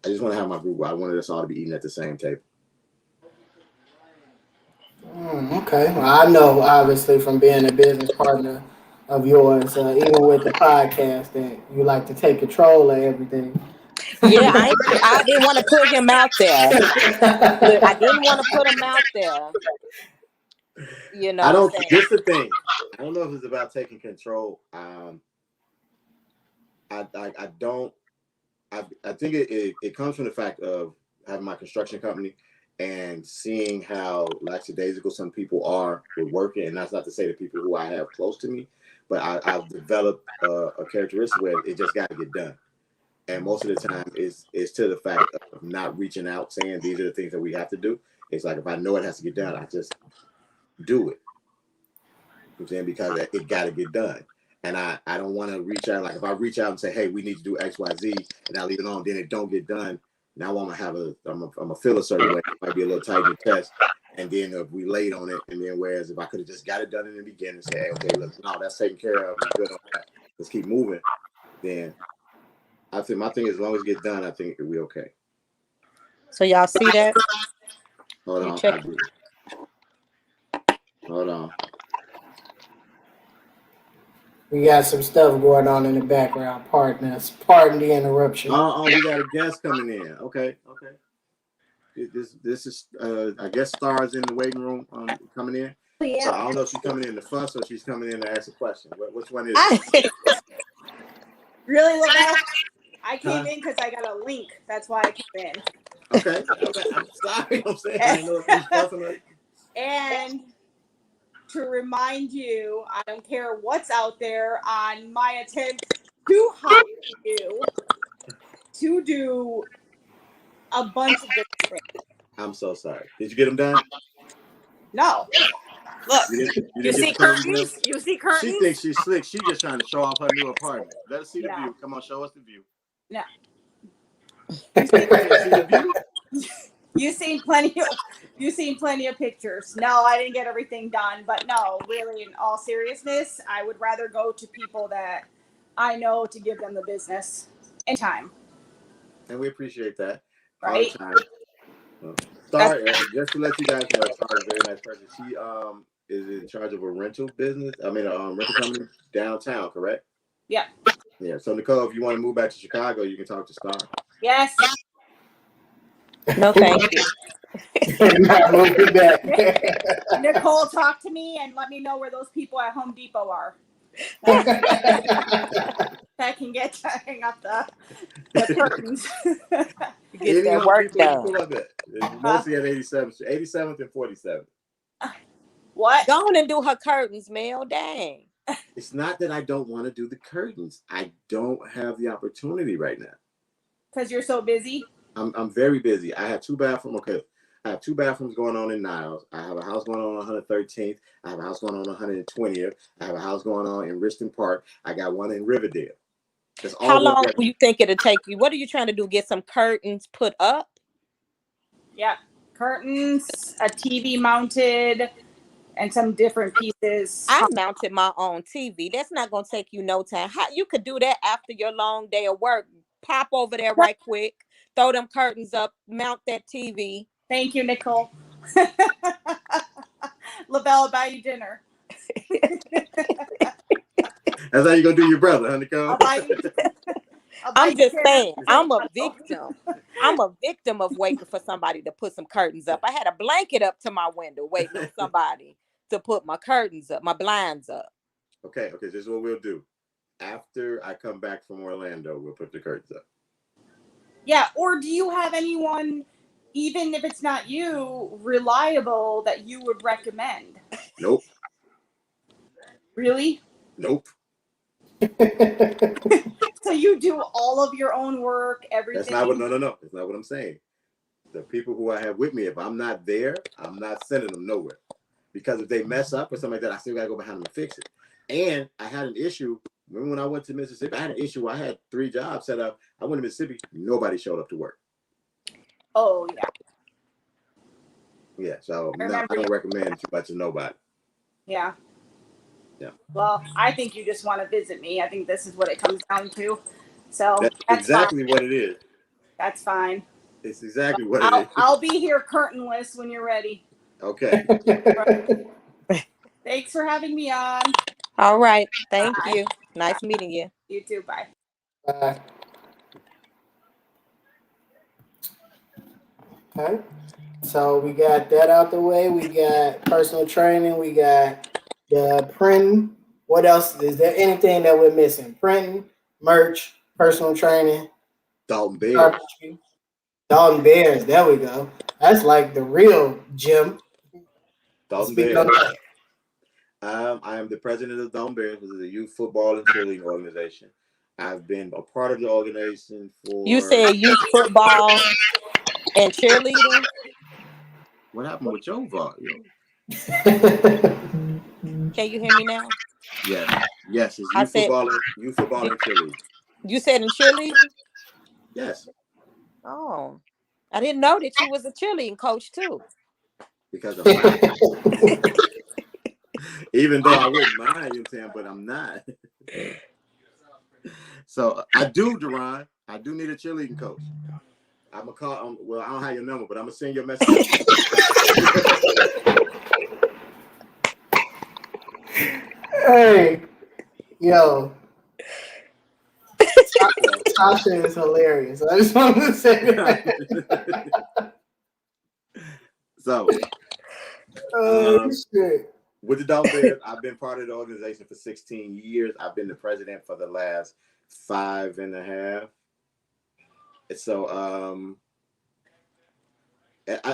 just want to have my group. I wanted us all to be eating at the same table. Okay. Well, I know, obviously, from being a business partner of yours, even with the podcast, that you like to take control of everything. Yeah, I didn't want to put him out there. Look, I didn't want to put him out there. You know, I don't. Just the thing. I don't know if it's about taking control. I don't. I think it comes from the fact of having my construction company and seeing how lackadaisical some people are with working. And that's not to say the people who I have close to me, but I've developed a characteristic where it just got to get done. And most of the time it's to the fact of not reaching out, saying these are the things that we have to do. It's like, if I know it has to get done, I just do it. You know what I'm saying? Because it got to get done. And I don't want to reach out. Like, if I reach out and say, hey, we need to do X, Y, Z, and I leave it on, then it don't get done. Now I'm gonna feel a certain way. It might be a little tight in the chest. And then if we late on it, and then whereas if I could have just got it done in the beginning and say, hey, okay, look, no, that's taken care of. We're good on that. Let's keep moving. Then I think my thing is, as long as it gets done, I think we're okay. So y'all see that? Hold on. Hold on. We got some stuff going on in the background. Pardon the interruption. Oh, we got a guest coming in. Okay. This is I guess Star's in the waiting room coming in. Yeah. So I don't know if she's coming in to fuss or she's coming in to ask a question. Which one is it? Really, Lavelle? I came in because I got a link. That's why I came in. Okay. I'm sorry. I'm saying I didn't know if she's fussing or... And to remind you, I don't care what's out there, on my attempt to hire you to do a bunch of different things. I'm so sorry. Did you get them done? No. Look, you see curtains? You see curtains? She thinks she's slick. She's just trying to show off her new apartment. Let us see the view. Come on, show us the view. No. See the view? You've seen plenty of pictures. No, I didn't get everything done, but no, really, in all seriousness, I would rather go to people that I know to give them the business and time. And we appreciate that. Right? All the time. Star, just to let you guys know, Star is a very nice person. She is in charge of a rental business. I mean, a rental company downtown, correct? Yeah. Yeah. So Nicole, if you want to move back to Chicago, you can talk to Star. Yes. No, thank you. Nicole, talk to me and let me know where those people at Home Depot are. That can get to hang up the curtains. Get that work done. Mostly at 87th and 47th. What? Go on and do her curtains, Mel. Dang. It's not that I don't want to do the curtains. I don't have the opportunity right now. Because you're so busy? I'm very busy. I have two bathrooms. Okay. I have two bathrooms going on in Niles. I have a house going on 113th. I have a house going on 120th. I have a house going on in Richton Park. I got one in Riverdale. How long do you think it'll take you? What are you trying to do? Get some curtains put up? Yeah. Curtains, a TV mounted, and some different pieces. I mounted my own TV. That's not going to take you no time. How you could do that after your long day of work. Pop over there right quick. Throw them curtains up. Mount that TV. Thank you, Nicole. Lavelle, I'll buy you dinner. That's how you gonna do your brother, huh, Nicole? I'm just saying, I'm a victim. I'm a victim of waiting for somebody to put some curtains up. I had a blanket up to my window waiting for somebody to put my curtains up, my blinds up. Okay, this is what we'll do. After I come back from Orlando, we'll put the curtains up. Yeah, or do you have anyone, even if it's not you, reliable that you would recommend? Nope. Really? Nope. So you do all of your own work, everything? That's not what, no. That's not what I'm saying. The people who I have with me, if I'm not there, I'm not sending them nowhere. because if they mess up or something like that, I still gotta go behind them and fix it. And I had an issue. Remember when I went to Mississippi? I had an issue. I had 3 jobs set up. I went to Mississippi. Nobody showed up to work. Oh yeah. Yeah, so I no, I don't recommend too much to nobody. Yeah. Yeah. Well, I think you just want to visit me. I think this is what it comes down to. So That's exactly fine. what it is. That's fine. It's exactly what it is. I'll be here curtainless when you're ready. Okay. Thanks for having me on. All right. Thank Bye. you. Nice meeting you. You too. Bye. Okay. So we got that out the way. We got personal training. We got the printing. What else? Is there anything that we're missing? Printing, merch, personal training, Dalton Bears. carpentry. Dalton Bears. There we go. That's like the real gym. Dalton Speak Bears. on that. I am the president of Dalton Bears, which is a youth football and cheerleading organization. I've been a part of the organization for. You said youth football and cheerleading. What happened with your volume? Can you hear me now? Yes. It's I youth said- football and cheerleading. You said in cheerleading? Yes, Oh, I didn't know that you was a cheerleading coach too. because I'm not. Even though I wouldn't mind, you know what I'm saying, but I'm not. So I do, Deron. I do need a cheerleading coach. I'm gonna call. Well, I don't have your number, but I'm gonna send you a message. Hey, yo. Tasha is hilarious. I just wanted to say that. So, Shit. with the Dalton Bears, I've been part of the organization for 16 years. I've been the president for the last 5.5. So,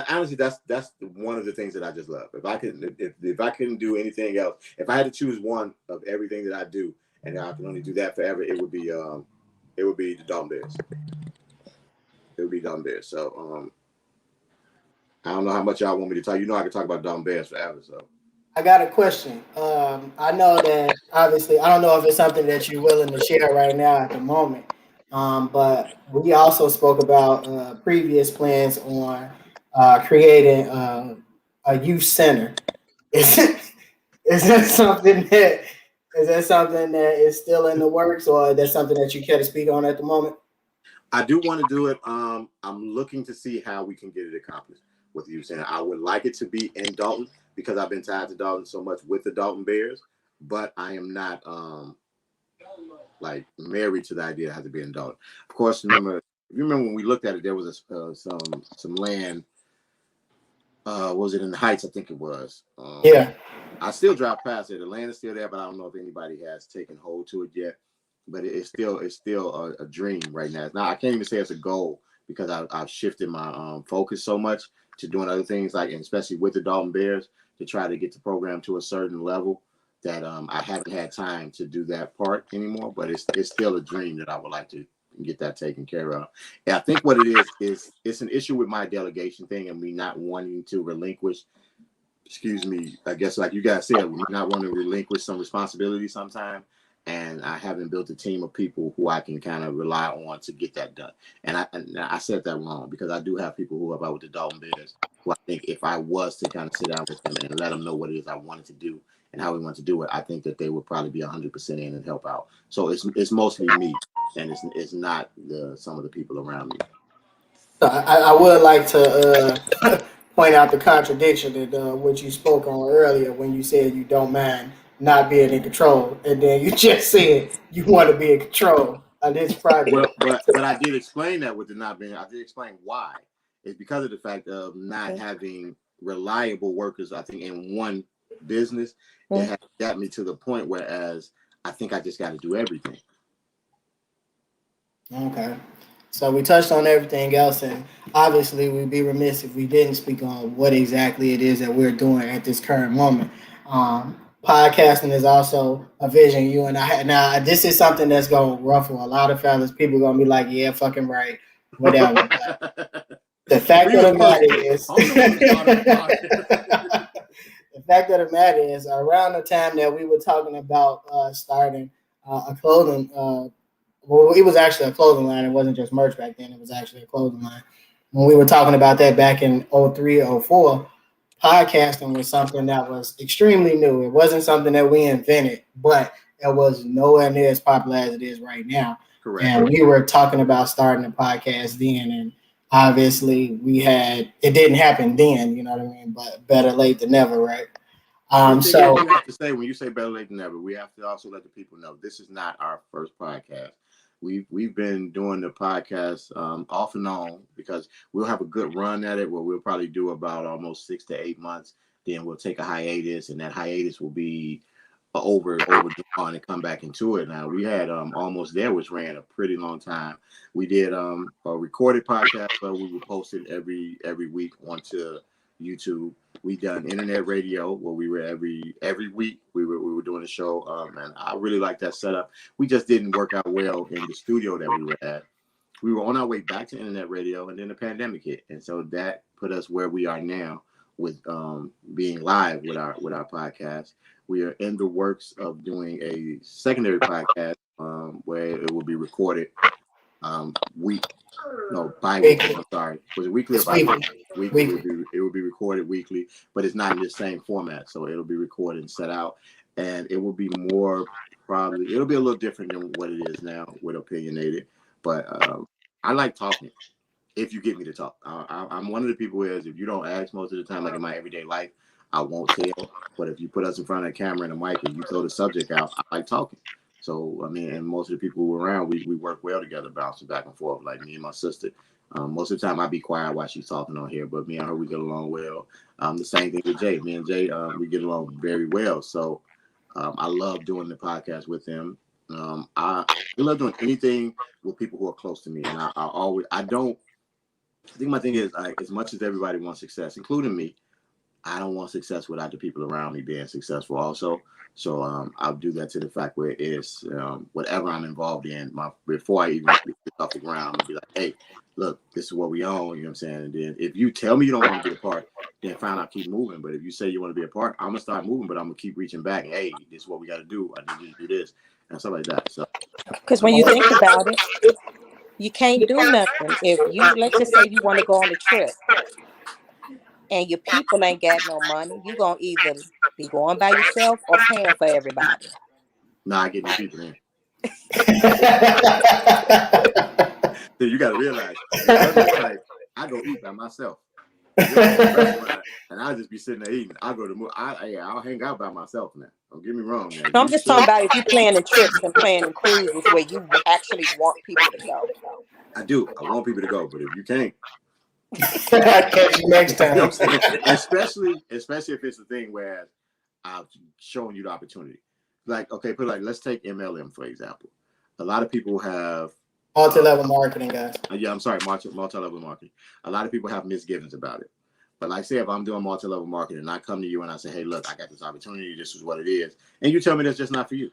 honestly, that's one of the things that I just love. If I couldn't do anything else, if I had to choose one of everything that I do, and I can only do that forever, it would be the Dalton Bears. It would be Dalton Bears. So, I don't know how much y'all want me to talk. You know, I can talk about Dalton Bears forever. So, I got a question. I know that obviously, I don't know if it's something that you're willing to share right now at the moment, but we also spoke about previous plans on creating a youth center. Is that something that is still in the works, or is that something that you care to speak on at the moment? I do want to do it. I'm looking to see how we can get it accomplished with the youth center. I would like it to be in Dalton because I've been tied to Dalton so much with the Dalton Bears, but I am not like married to the idea it has to be in Dalton. Of course, remember when we looked at it, there was some land. Was it in the Heights? I think it was. Yeah. I still drive past it. The land is still there, but I don't know if anybody has taken hold to it yet. But it's still a dream right now. Now I can't even say it's a goal because I've shifted my focus so much to doing other things, like, and especially with the Dalton Bears, to try to get the program to a certain level that I haven't had time to do that part anymore. But it's still a dream that I would like to get that taken care of. And I think what it is it's an issue with my delegation thing and me not wanting to relinquish. Excuse me, I guess like you guys said, we not want to relinquish some responsibility sometime. And I haven't built a team of people who I can kind of rely on to get that done. And I said that wrong because I do have people who are about with the Dalton Bears who I think if I was to kind of sit down with them and let them know what it is I wanted to do and how we want to do it, I think that they would probably be 100% in and help out. So it's mostly me, and it's not some of the people around me. So I would like to point out the contradiction in what you spoke on earlier when you said you don't mind not being in control, and then you just said you want to be in control of this project. Well, but I did explain that with the not being. I did explain why. It's because of the fact of not having reliable workers. I think in one business, it has got me to the point whereas I think I just got to do everything. Okay. So we touched on everything else, and obviously we'd be remiss if we didn't speak on what exactly it is that we're doing at this current moment. Podcasting is also a vision you and I had. Now, this is something that's going to ruffle a lot of fellas. People going to be like, yeah, fucking right, whatever. The fact of the matter is, the fact of the matter is, around the time that we were talking about starting a clothing, well, it was actually a clothing line. It wasn't just merch back then. It was actually a clothing line. When we were talking about that back in 03, 04, podcasting was something that was extremely new. It wasn't something that we invented, but it was nowhere near as popular as it is right now. Correct. And we were talking about starting a podcast then, and obviously it didn't happen then, you know what I mean? But better late than never, right? So you have to say, when you say better late than never, we have to also let the people know this is not our first podcast. We've been doing the podcast off and on, because we'll have a good run at it where we'll probably do about almost 6 to 8 months. Then we'll take a hiatus, and that hiatus will be overdrawn and come back into it. Now, we had Almost There, which ran a pretty long time. We did a recorded podcast, but we would post it every week onto YouTube. We done internet radio where we were every week we were doing a show, and I really like that setup. We just didn't work out well in the studio that we were at. We were on our way back to internet radio, and then the pandemic hit, and so that put us where we are now with being live with our podcast. We are in the works of doing a secondary podcast where it will be recorded bi-weekly. I'm sorry. Was it weekly or bi-weekly? Weekly. It will be recorded weekly, but it's not in the same format. So it'll be recorded and set out, and it will be it'll be a little different than what it is now with Opinionated. But I like talking. If you get me to talk, I'm one of the people who is, if you don't ask most of the time, like in my everyday life, I won't tell. But if you put us in front of a camera and a mic and you throw the subject out, I like talking. So, I mean, and most of the people who are around, we work well together, bouncing back and forth, like me and my sister. Most of the time, I be quiet while she's talking on here, but me and her, we get along well. The same thing with Jay. Me and Jay, we get along very well. So I love doing the podcast with him. I love doing anything with people who are close to me. And I think my thing is, as much as everybody wants success, including me, I don't want success without the people around me being successful also. So I'll do that to the fact where it's whatever I'm involved in, before I even get off the ground, I'll be like, hey, look, this is what we own, you know what I'm saying? And then if you tell me you don't want to be a part, then fine, I'll keep moving. But if you say you want to be a part, I'm going to start moving, but I'm going to keep reaching back. Hey, this is what we got to do. I need you to do this and stuff like that. So, because when you think about it, you can't do nothing. If you, let's just say you want to go on a trip and your people ain't got no money, you're going to either be going by yourself or paying for everybody. I get new people in. So you got to realize, I go eat by myself. And I'll just be sitting there eating. I'll hang out by myself now. Don't get me wrong. Man. No, I'm just talking about if you're planning trips and planning cruises where you actually want people to go. I do. I want people to go, but if you can't, I'll catch you next time. You know what I'm saying? Especially if it's a thing where I've shown you the opportunity. Like, okay, let's take MLM for example. A lot of people have multi-level marketing, guys. Multi-level marketing. A lot of people have misgivings about it. But like, say if I'm doing multi-level marketing and I come to you and I say, hey, look, I got this opportunity. This is what it is. And you tell me that's just not for you.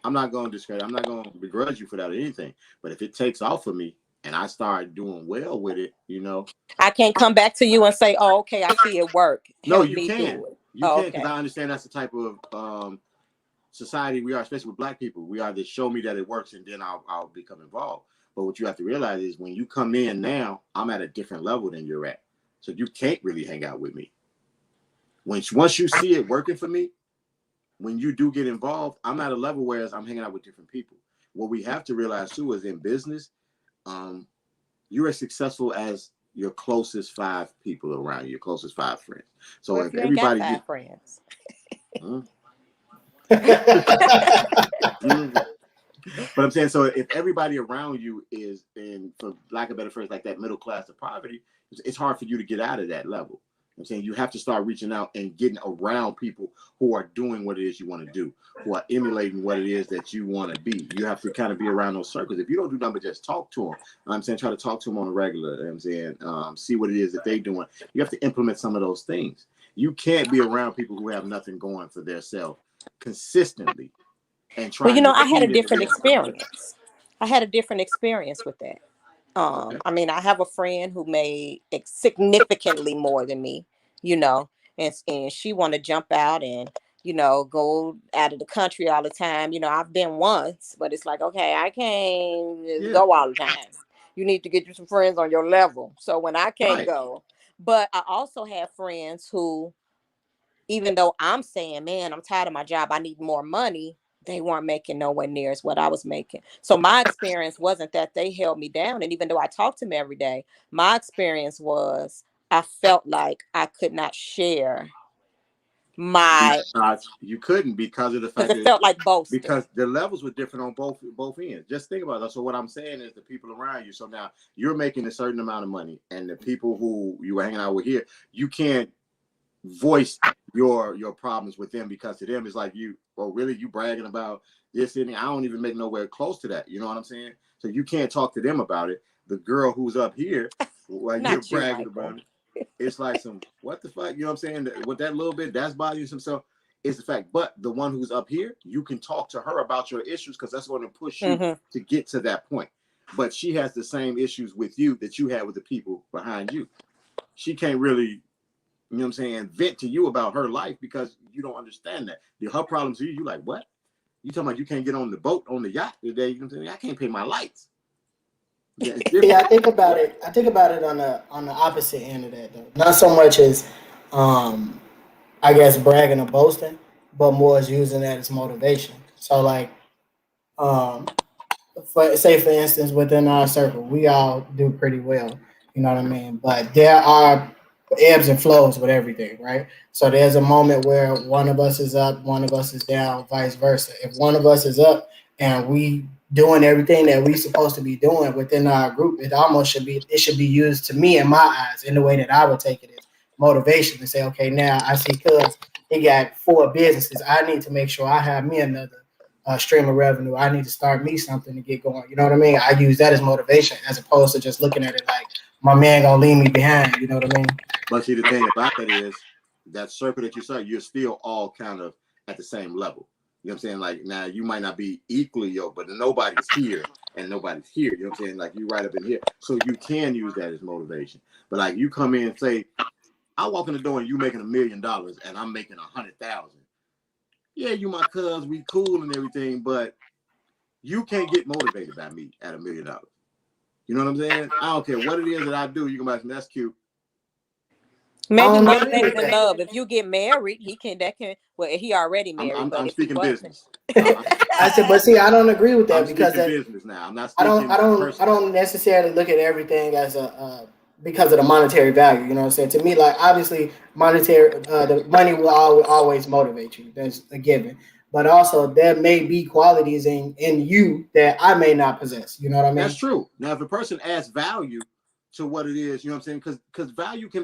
I'm not going to discredit. I'm not going to begrudge you for that or anything. But if it takes off for me and I start doing well with it, I can't come back to you and say, oh, okay, I see it work. No, you can. You can, because I understand that's the type of society we are, especially with Black people. We are to show me that it works, and then I'll become involved. But what you have to realize is when you come in now, I'm at a different level than you're at. So you can't really hang out with me. Once you see it working for me, when you do get involved, I'm at a level where I'm hanging out with different people. What we have to realize too is in business, you're as successful as your closest 5 people around you, your closest 5 friends. So if everybody got 5 friends. But I'm saying, so if everybody around you is in, for lack of better phrase, like that middle class of poverty, it's hard for you to get out of that level. I'm saying you have to start reaching out and getting around people who are doing what it is you want to do, who are emulating what it is that you want to be. You have to kind of be around those circles. If you don't do nothing but just talk to them, I'm saying try to talk to them on a regular, I'm saying see what it is that they're doing. You have to implement some of those things. You can't be around people who have nothing going for their self consistently. And try. Well, I had a different experience. I had a different experience with that. I mean, I have a friend who made significantly more than me, and she want to jump out and go out of the country all the time. I've been once, but it's like, okay, I can't just Yeah. go all the time. You need to get you some friends on your level. So when I can't Right. go, but I also have friends who, even though I'm saying, man, I'm tired of my job, I need more money, they weren't making nowhere near as what I was making. So my experience wasn't that they held me down. And even though I talked to them every day, my experience was I felt like I could not share my, You couldn't because of the because fact it that felt like boasting. because the levels were different on both ends. Just think about that. So what I'm saying is the people around you. So now you're making a certain amount of money, and the people who you were hanging out with here, you can't voice your problems with them, because to them it's like, really, you bragging about this and I don't even make nowhere close to that. You know what I'm saying? So you can't talk to them about it. The girl who's up here, while you're Not you, bragging Michael. about it, it's like some what the fuck, you know what I'm saying? With that little bit, that's bothering you. So it's the fact. But the one who's up here, you can talk to her about your issues, because that's going to push you to get to that point. But she has the same issues with you that you had with the people behind you. She can't really, you know what I'm saying, vent to you about her life, because you don't understand that. Her problems to you like, what? You talking about you can't get on the boat, on the yacht today? You know what I'm saying? I can't pay my lights. Yeah, I think about it. I think about it on the opposite end of that, though. Not so much as, I guess, bragging or boasting, but more as using that as motivation. So, like, um, for instance, within our circle, we all do pretty well. You know what I mean? But there are ebbs and flows with everything, right? So there's a moment where one of us is up, one of us is down, vice versa. If one of us is up and we doing everything that we supposed to be doing within our group, it should be used to me in my eyes in the way that I would take it as motivation to say, okay, now I see cuz he got 4 businesses. I need to make sure I have me another stream of revenue. I need to start me something to get going. You know what I mean? I use that as motivation as opposed to just looking at it like my man gonna leave me behind. You know what I mean? But see, the thing about that is that circle that you saw, you're still all kind of at the same level. You know what I'm saying? Like, now you might not be equally yoked, but nobody's here and nobody's here. You know what I'm saying? Like, you right up in here. So you can use that as motivation. But like, you come in and say, I walk in the door and you making $1 million and I'm making 100,000. Yeah, you my cuz, we cool and everything, but you can't get motivated by me at $1 million. You know what I'm saying? I don't care what it is that I do. You can buy some, that's cute. Maybe motivated in love. If you get married, well, he already married. I'm speaking business. I said, but see, I don't agree with that I'm because business now. I'm not speaking I don't necessarily look at everything as a because of the monetary value. You know what I'm saying? To me, like, obviously, the money will always motivate you. That's a given. But also, there may be qualities in you that I may not possess. You know what I mean? That's true. Now, if a person adds value to what it is, you know what I'm saying? Because value can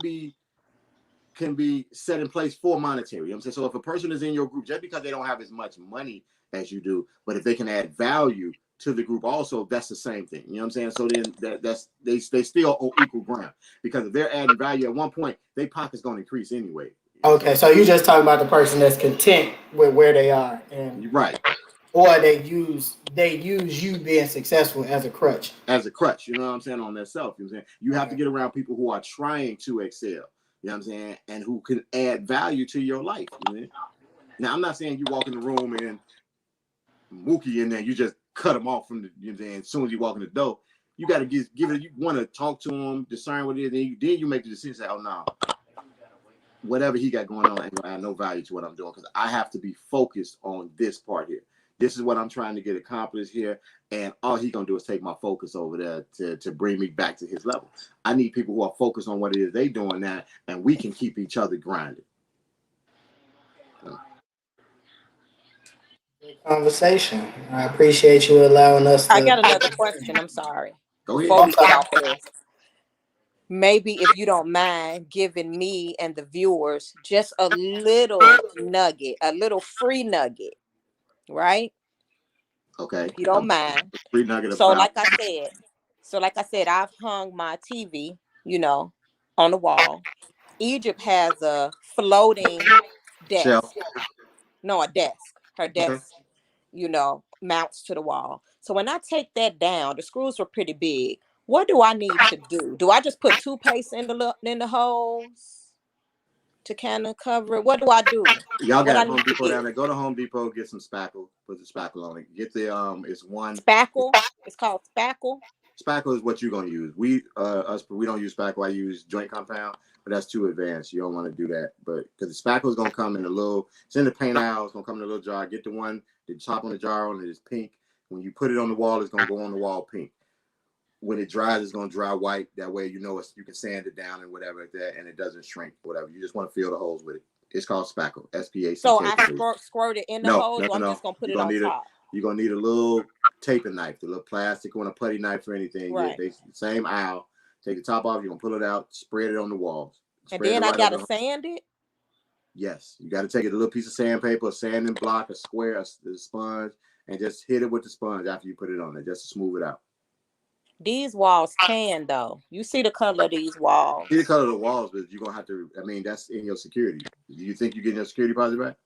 be set in place for monetary. You know what I'm saying? So if a person is in your group, just because they don't have as much money as you do, but if they can add value to the group also, that's the same thing. You know what I'm saying? So then they still on equal ground, because if they're adding value at one point, their pocket's going to increase anyway. Okay, so you just talking about the person that's content with where they are, and right, or they use you being successful as a crutch. As a crutch, you know what I'm saying, on their self. You know what I'm saying? You have to get around people who are trying to excel. You know what I'm saying? And who can add value to your life. You know? Now, I'm not saying you walk in the room and Mookie in there, you just cut them off from the, you know what I'm saying, as soon as you walk in the door. You got to give it, you want to talk to them, discern what it is, then you make the decision, say, oh, no, whatever he got going on ain't going to add no value to what I'm doing, because I have to be focused on this part here. This is what I'm trying to get accomplished here, and all he's going to do is take my focus over there to bring me back to his level. I need people who are focused on what it is they're doing now, and we can keep each other grinding. Conversation. I appreciate you allowing us to. I got another question. I'm sorry. Go ahead. Before we get off of this, maybe if you don't mind giving me and the viewers just a little nugget, a little free nugget, right? Okay. If you don't mind. Free nugget. So like I said, I've hung my TV, on the wall. Egypt has a floating desk. Shelf. No, a desk. Her desk, mounts to the wall. So when I take that down, the screws were pretty big. What do I need to do? Do I just put toothpaste in the holes to kind of cover it? What do I do? Y'all What I got need Home to Depot get? down there. Go to Home Depot, get some spackle. Put the spackle on it. Get the it's one. Spackle. It's called spackle. Spackle is what you're gonna use. We don't use spackle. I use joint compound, but that's too advanced. You don't want to do that. But because the spackle is gonna come in a little, it's in the paint aisle. It's gonna come in a little jar. Get the one, the top on the jar on it is pink. When you put it on the wall, it's gonna go on the wall pink. When it dries, it's gonna dry white. That way, you can sand it down and whatever like that, and it doesn't shrink. Whatever. You just want to fill the holes with it. It's called spackle. SPACK. So I squirt it in the hose, or I'm No. just gonna put it on top. You're gonna need a little taping knife, the little plastic one, a putty knife or anything. Right. Yeah, same aisle. Take the top off. You're gonna pull it out, spread it on the walls. And then I gotta sand it. Yes, you got to take a little piece of sandpaper, a sanding block, a square, a sponge, and just hit it with the sponge after you put it on there, just to smooth it out. These walls tan though. You see the color of these walls. See the color of the walls, but you're gonna have to. I mean, that's in your security. Do you think you're getting your security deposit back?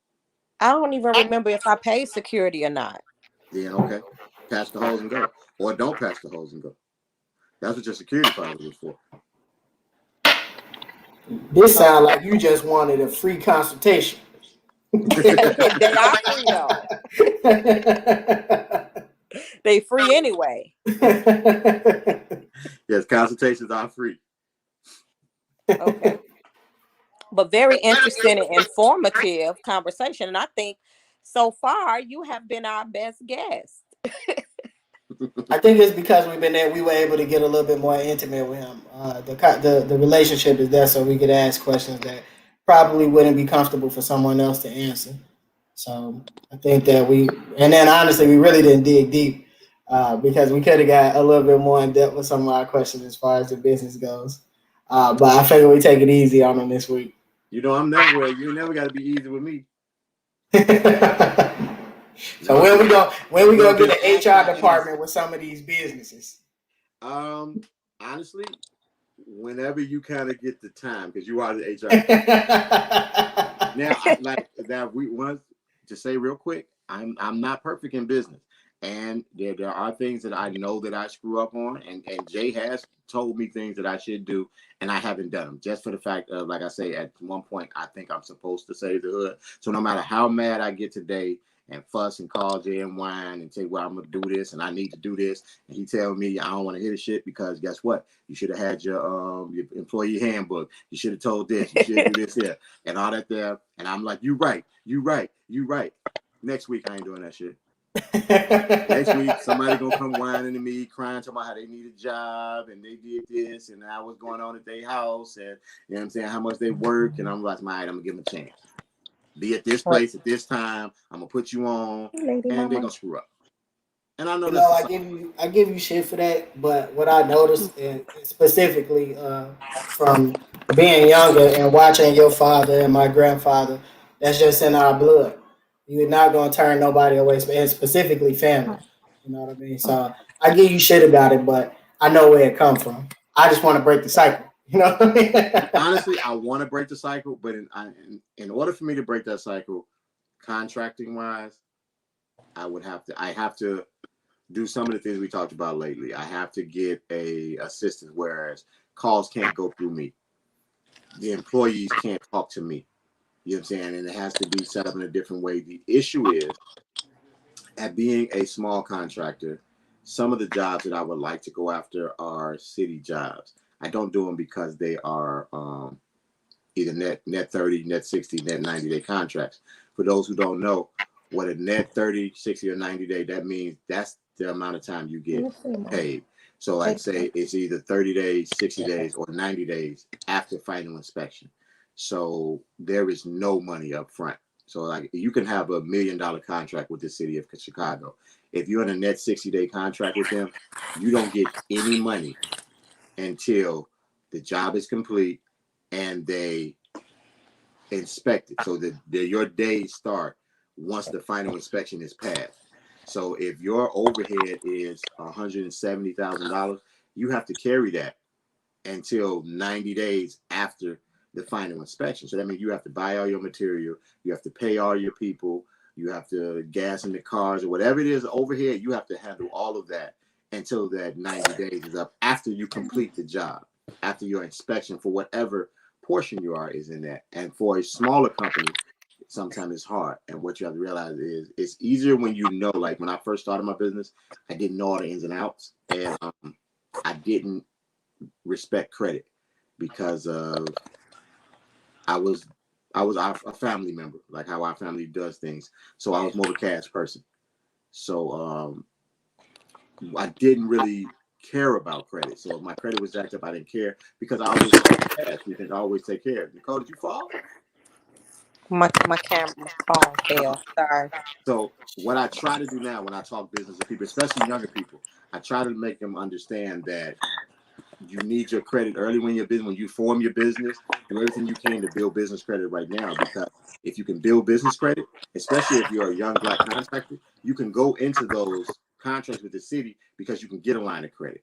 I don't even remember if I paid security or not. Then okay, patch the holes and go, or don't patch the holes and go. That's what your security deposit was for. This sounds like you just wanted a free consultation. They are free though. They free anyway. Yes, consultations are free. Okay. But very interesting and informative conversation. And I think so far you have been our best guest. I think it's because we were able to get a little bit more intimate with him. The relationship is there so we could ask questions that probably wouldn't be comfortable for someone else to answer. So I think that and then honestly, we really didn't dig deep because we could have got a little bit more in depth with some of our questions as far as the business goes. But I figure we take it easy on them this week. You never got to be easy with me. So when we go get an HR department with some of these businesses? Honestly, whenever you kind of get the time, because you are the HR. Now we want to say real quick, I'm not perfect in business, and there are things that I know that I screw up on, and Jay has told me things that I should do, and I haven't done them, just for the fact of, like I say, at one point I think I'm supposed to save the hood. So no matter how mad I get today and fuss and call Jay and whine and say, well, I'm gonna do this and I need to do this, and he tell me I don't want to hear the shit because guess what? You should have had your employee handbook. You should have told this. You should do this here and all that there. And I'm like, you right. Next week I ain't doing that shit. Next week somebody gonna come whining to me, crying, talking about how they need a job and they did this and now what's going on at their house and you know what I'm saying, how much they work, and I'm like, all right, I'm gonna give them a chance. Be at this place at this time. I'm gonna put you on, and they're gonna screw up. And I know I give you shit for that, but what I noticed, and specifically from being younger and watching your father and my grandfather, that's just in our blood. You're not gonna turn nobody away, and specifically family. You know what I mean? So I give you shit about it, but I know where it comes from. I just want to break the cycle. You know what I mean? Honestly, I want to break the cycle, but in order for me to break that cycle, contracting wise, I have to do some of the things we talked about lately. I have to get a assistant, whereas calls can't go through me. The employees can't talk to me. You know what I'm saying? And it has to be set up in a different way. The issue is, at being a small contractor, some of the jobs that I would like to go after are city jobs. I don't do them because they are either net 30, net 60, net 90-day contracts. For those who don't know, what a net 30, 60, or 90-day, that means that's the amount of time you get paid. So I'd say it's either 30 days, 60 days, or 90 days after final inspection. So there is no money up front. So like you can have $1 million contract with the city of Chicago. If you're in a net 60-day contract with them, you don't get any money until the job is complete and they inspect it. So that your days start once the final inspection is passed. So if your overhead is $170,000, you have to carry that until 90 days after the final inspection. So that means you have to buy all your material, you have to pay all your people, you have to gas in the cars or whatever it is overhead, you have to handle all of that until that 90 days is up after you complete the job, after your inspection for whatever portion you are is in that. And for a smaller company, sometimes it's hard. And what you have to realize is it's easier when you know, like when I first started my business, I didn't know all the ins and outs. And I didn't respect credit because of I was a family member, like how our family does things. So I was more of a cash person. So I didn't really care about credit. So if my credit was jacked up, I didn't care because I always had cash. You think I always take care. Nicole, did you fall? My camera, my phone fell. Sorry. So what I try to do now when I talk business to people, especially younger people, I try to make them understand that you need your credit early when you form your business, do everything you can to build business credit right now. Because if you can build business credit, especially if you're a young Black contractor, you can go into those contracts with the city because you can get a line of credit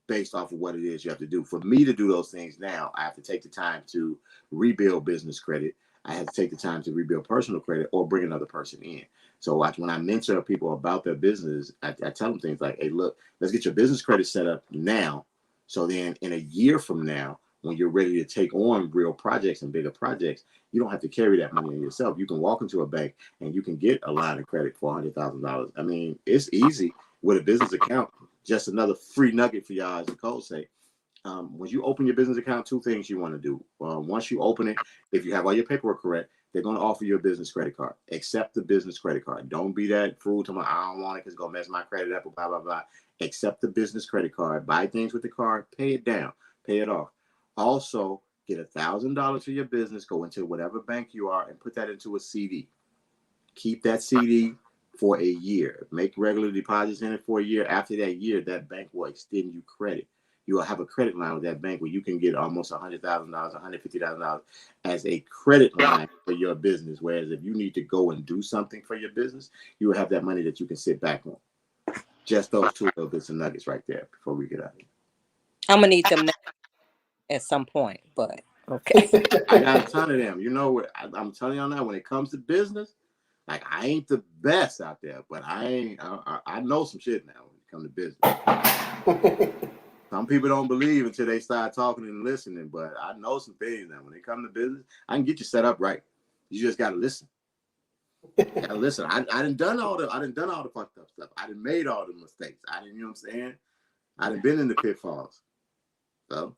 based off of what it is you have to do. For me to do those things now, I have to take the time to rebuild business credit. I have to take the time to rebuild personal credit or bring another person in. So when I mentor people about their business, I tell them things like, hey, look, let's get your business credit set up now. So then in a year from now, when you're ready to take on real projects and bigger projects, you don't have to carry that money in yourself. You can walk into a bank and you can get a line of credit for $100,000. I mean, it's easy with a business account. Just another free nugget for y'all, as Nicole say. When you open your business account, two things you want to do. Once you open it, if you have all your paperwork correct, they're going to offer you a business credit card. Accept the business credit card. Don't be that fool to I don't want it because it's going to mess my credit up, blah, blah, blah. Accept the business credit card. Buy things with the card. Pay it down. Pay it off. Also, get $1,000 for your business. Go into whatever bank you are and put that into a CD. Keep that CD for a year. Make regular deposits in it for a year. After that year, that bank will extend you credit. You will have a credit line with that bank where you can get almost $100,000, $150,000 as a credit line for your business. Whereas if you need to go and do something for your business, you will have that money that you can sit back on. Just those two little bits and nuggets right there before we get out of here. I'm gonna need them at some point, but okay. I got a ton of them. You know what? I'm telling y'all now, when it comes to business, like I ain't the best out there, but I know some shit now when it comes to business. Some people don't believe until they start talking and listening, but I know some things now. When it comes to business, I can get you set up right. You just gotta listen. You gotta listen. I done all the fucked up stuff. I done made all the mistakes. You know what I'm saying? I done been in the pitfalls. So,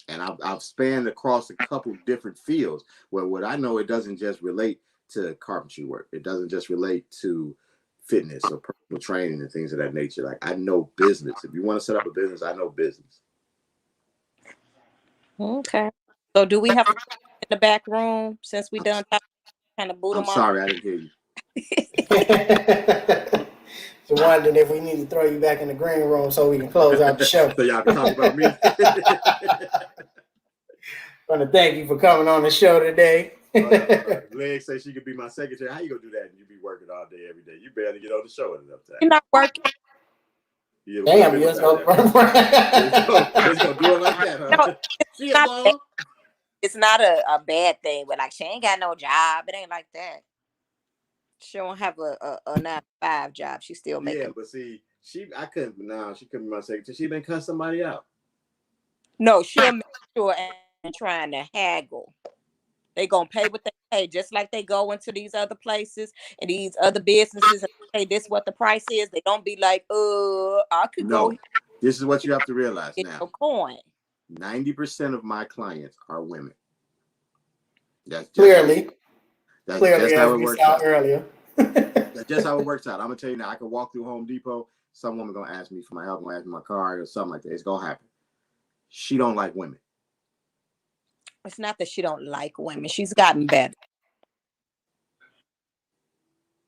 and I've spanned across a couple different fields where what I know, it doesn't just relate to carpentry work. It doesn't just relate to fitness or personal training and things of that nature. Like I know business. If you want to set up a business, I know business. Okay. So do we have to in the back room since we done kind of boot them I'm sorry, I didn't hear you. So wondering if we need to throw you back in the green room so we can close out the show. So y'all can talk about me. I want to thank you for coming on the show today. Leg say she could be my secretary. How you gonna do that and you be working all day every day? You barely get on the show enough time. You're not working. Damn, you're so it's gonna do it like that, huh? No, it's not a bad thing, but like she ain't got no job. It ain't like that. She don't have a 9-to-5 job. She still making. Yeah, but see, she couldn't be my secretary. She been cut somebody out. No, she'll make sure and trying to haggle. They gonna pay what they pay, just like they go into these other places and these other businesses and say this what the price is. They don't be like, I could go. This is what you have to realize now. Coin. 90% of my clients are women. That's clearly how it works out earlier. That's just how it works out. I'm gonna tell you now. I can walk through Home Depot. Some woman gonna ask me for my help, gonna ask me my card or something like that. It's gonna happen. She don't like women. It's not that she don't like women. She's gotten better.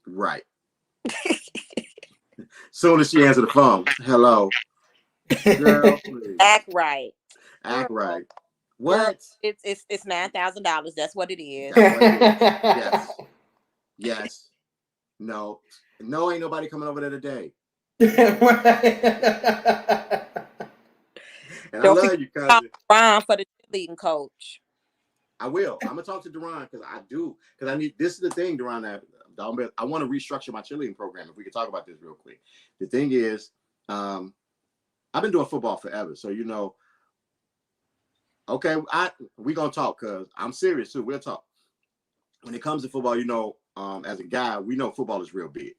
Right. Soon as she answered the phone, hello, girl, please. Act right. Act right. What? It's $9,000. That's what it is. Yes. Yes. No. No, ain't nobody coming over there today. And Don't I love you, cousin. Ron for the leading coach. I will. I'm gonna talk to Duran because I do. Because I need. This is the thing, Duran. I want to restructure my cheerleading program. If we could talk about this real quick. The thing is, I've been doing football forever, so you know, Okay, we gonna talk because I'm serious too. We'll talk. When it comes to football, you know, as a guy, we know football is real big.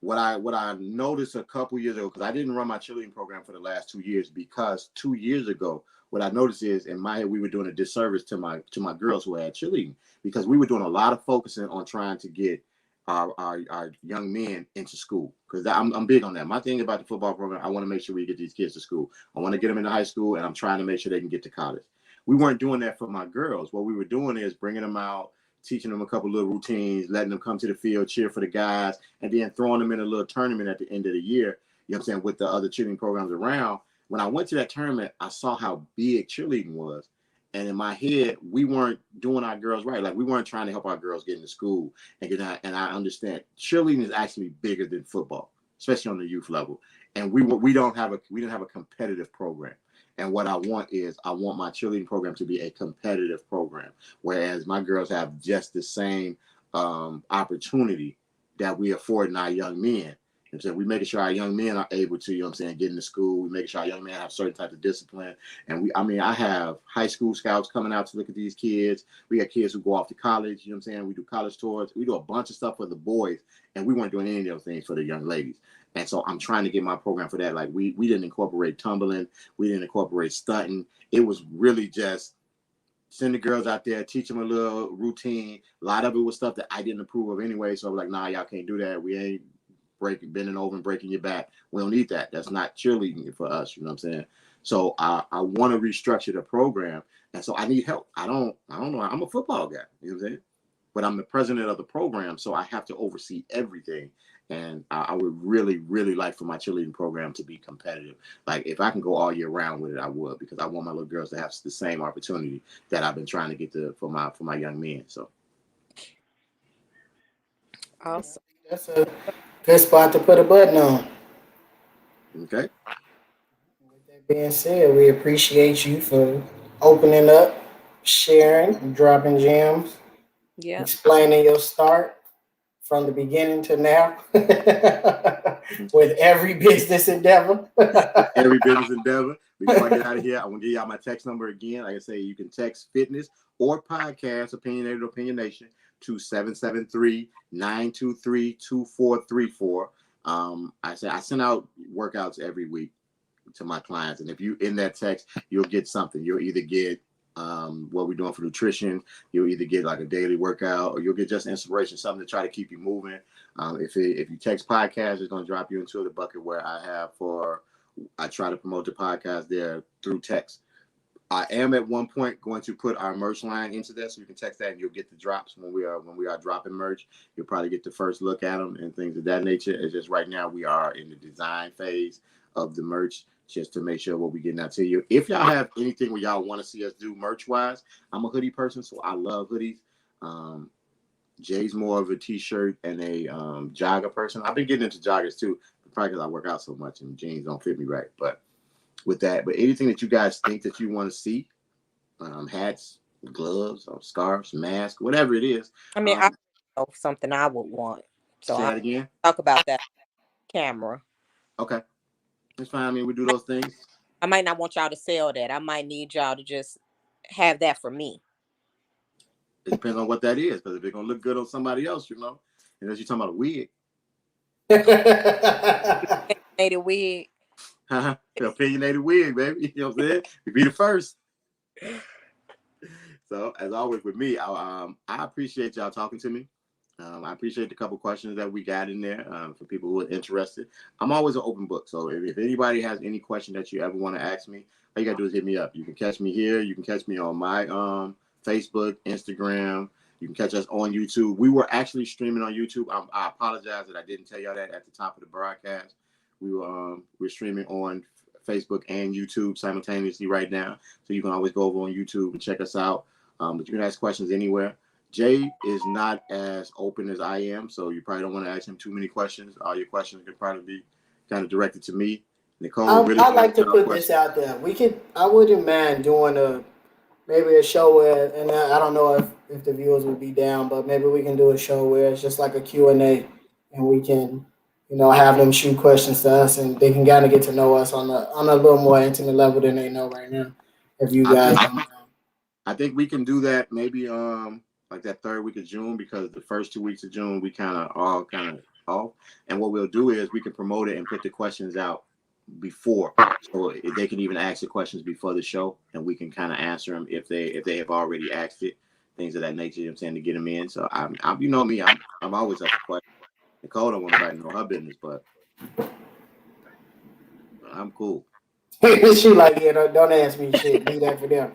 What I noticed a couple years ago, because I didn't run my cheerleading program for the last 2 years, because 2 years ago, what I noticed is in my head we were doing a disservice to my girls who had cheerleading, because we were doing a lot of focusing on trying to get our young men into school, because I'm big on that. My thing about the football program, I want to make sure we get these kids to school. I want to get them into high school, and I'm trying to make sure they can get to college. We weren't doing that for my girls. What we were doing is bringing them out, teaching them a couple little routines, letting them come to the field, cheer for the guys, and then throwing them in a little tournament at the end of the year, you know what I'm saying, with the other cheerleading programs around. When I went to that tournament, I saw how big cheerleading was. And in my head, we weren't doing our girls right. Like, we weren't trying to help our girls get into school and get out. And I understand cheerleading is actually bigger than football, especially on the youth level. And we didn't have a competitive program. And what I want my cheerleading program to be a competitive program, whereas my girls have just the same opportunity that we afford in our young men. And so we making sure our young men are able to, you know what I'm saying, get into school. We making sure our young men have certain types of discipline. And I have high school scouts coming out to look at these kids. We got kids who go off to college, you know what I'm saying? We do college tours. We do a bunch of stuff for the boys, and we weren't doing any of those things for the young ladies. And so I'm trying to get my program for that. Like, we didn't incorporate tumbling. We didn't incorporate stunting. It was really just send the girls out there, teach them a little routine. A lot of it was stuff that I didn't approve of anyway. So I was like, nah, y'all can't do that. We ain't bending over and breaking your back. We don't need that. That's not cheerleading for us. You know what I'm saying? So I want to restructure the program. And so I need help. I don't know. I'm a football guy. You know what I'm saying? But I'm the president of the program, so I have to oversee everything. And I would really, really like for my cheerleading program to be competitive. Like, if I can go all year round with it, I would, because I want my little girls to have the same opportunity that I've been trying to get for my young men. So Awesome. That's a good spot to put a button on. okay. With that being said, we appreciate you for opening up, sharing, dropping gems, Yeah. explaining your start from the beginning to now with every business endeavor. Every business endeavor. Before I get out of here, I want to give y'all my text number again. Like I say, you can text fitness or podcast, Opinionated Opinionation, to 773-923-2434. I send out workouts every week to my clients. And if you in that text, you'll get something. You'll either get what we're doing for nutrition. You'll either get like a daily workout, or you'll get just inspiration, something to try to keep you moving. If you text podcast, it's going to drop you into the bucket where I try to promote the podcast there through text. I am at one point going to put our merch line into this, so you can text that and you'll get the drops when we are dropping merch. You'll probably get the first look at them and things of that nature. It's just right now we are in the design phase of the merch, just to make sure what we're getting out to you. If y'all have anything where y'all want to see us do merch wise, I'm a hoodie person, so I love hoodies. Jay's more of a t-shirt and a jogger person. I've been getting into joggers too, probably because I work out so much and jeans don't fit me right. But anything that you guys think that you want to see, hats, gloves, or scarves, masks, whatever it is. I mean, I know something I would want. So say that I'll again. talk about that camera. Okay. It's fine. I mean, we do those things. I might not want y'all to sell that. I might need y'all to just have that for me. It depends on what that is, because if it's gonna look good on somebody else, unless you're talking about a wig. Opinionated wig. Opinionated wig, baby. You know what I'm saying? You be the first. So as always with me, I appreciate y'all talking to me. I appreciate the couple questions that we got in there for people who are interested. I'm always an open book. So if anybody has any question that you ever want to ask me, all you got to do is hit me up. You can catch me here. You can catch me on my Facebook, Instagram. You can catch us on YouTube. We were actually streaming on YouTube. I apologize that I didn't tell y'all that at the top of the broadcast. We're streaming on Facebook and YouTube simultaneously right now. So you can always go over on YouTube and check us out. But you can ask questions anywhere. Jay is not as open as I am, so you probably don't want to ask him too many questions. All your questions could probably be kind of directed to me. Nicole, I'd like to put this out there. I wouldn't mind doing maybe a show where, and I don't know if the viewers would be down, but maybe we can do a show where it's just like a Q&A, and we can, have them shoot questions to us, and they can kind of get to know us on a little more intimate level than they know right now. If you guys don't know. I think we can do that maybe like that third week of June, because the first 2 weeks of June we kind of off. And what we'll do is we can promote it and put the questions out before, so they can even ask the questions before the show, and we can kind of answer them if they have already asked it, things of that nature. You know what I'm saying, to get them in. So I'm you know me, I'm always up for questions. Nicole don't want nobody to know her business, but I'm cool. She like, yeah, don't ask me shit. Leave that for them.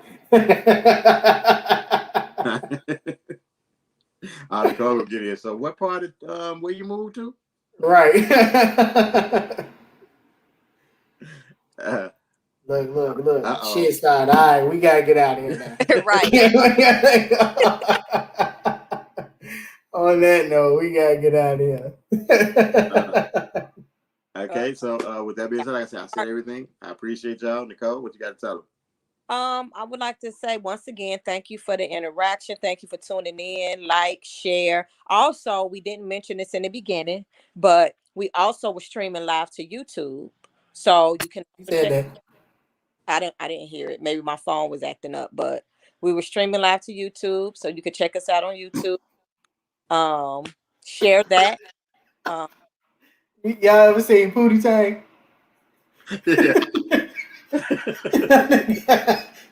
Nicole will get in. So what part of where you moved to? Right. Look. Uh-oh. Shit started. All right, we gotta get out of here now. Right. On that note, we gotta get out of here. Okay, so with that being said, like I said everything. I appreciate y'all. Nicole, what you got to tell them? I would like to say once again, thank you for the interaction. Thank you for tuning in, like, share. Also, we didn't mention this in the beginning, but we also were streaming live to YouTube. So you can Said that. I didn't hear it. Maybe my phone was acting up, but we were streaming live to YouTube. So you can check us out on YouTube. Share that. Y'all ever seen Pootie Tang?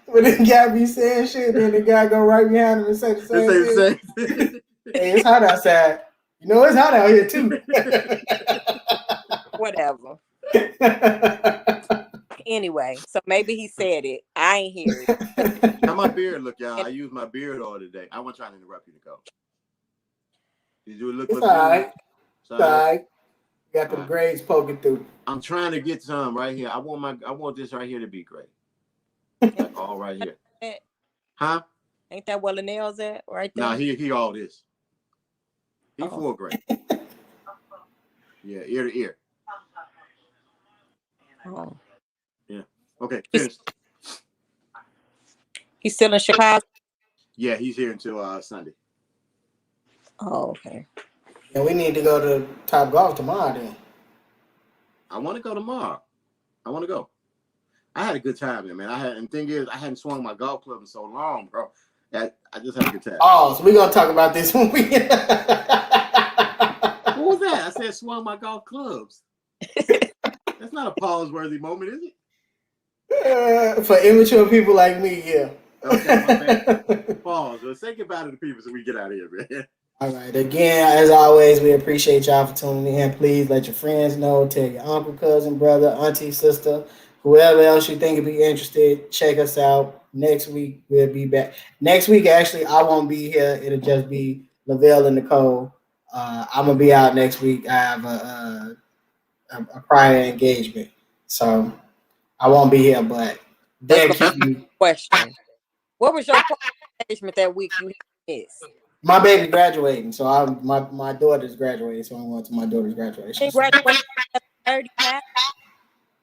When the guy be saying shit, then the guy go right behind him and say the same thing. Hey, it's hot outside. You know, it's hot out here too. Whatever. Anyway, so maybe he said it. I ain't hear it. How my beard look, y'all? I use my beard all today. I wasn't trying to interrupt you, Nicole. Did you look? It's all right. It's all right. Got the grades poking through. I'm trying to get some right here. I want this right here to be great. Like all right here. Huh? Ain't that where the nails at right there? Nah, he all this. He full grade. Yeah, ear to ear. Oh. Yeah. Okay, finish. He's still in Chicago? Yeah, he's here until Sunday. Oh, okay. And we need to go to Top Golf tomorrow then. I want to go tomorrow. I want to go. I had a good time there, man. And the thing is, I hadn't swung my golf club in so long, bro. I just had a good time. Oh, so we're gonna talk about this when we What was that? I said swung my golf clubs. That's not a pause-worthy moment, is it? For immature people like me, yeah. Okay, my bad. Pause. Let's say goodbye to the people so we get out of here, man. All right. Again, as always, we appreciate y'all for tuning in. Please let your friends know. Tell your uncle, cousin, brother, auntie, sister, whoever else you think would be interested. Check us out. Next week, we'll be back. Next week, actually, I won't be here. It'll just be Lavelle and Nicole. I'm going to be out next week. I have a prior engagement. So I won't be here, but thank you. Question. What was your engagement that week you missed? My baby graduating, so my daughter's graduating, so I'm going to my daughter's graduation. She graduated at 30.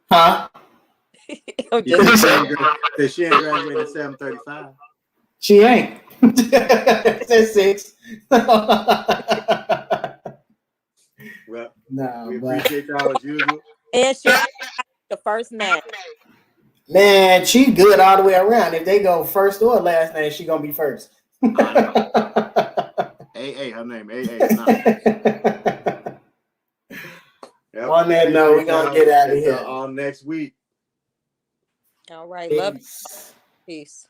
Huh? She ain't graduating at 7:35. She ain't. It's 6. Well, no, we appreciate y'all as usual. And she the first name. Man, she good all the way around. If they go first or last name, she gonna be first. AA, her name AA. Yep. On that note, we're gonna get out of here. All next week. All right, Peace. love. Peace.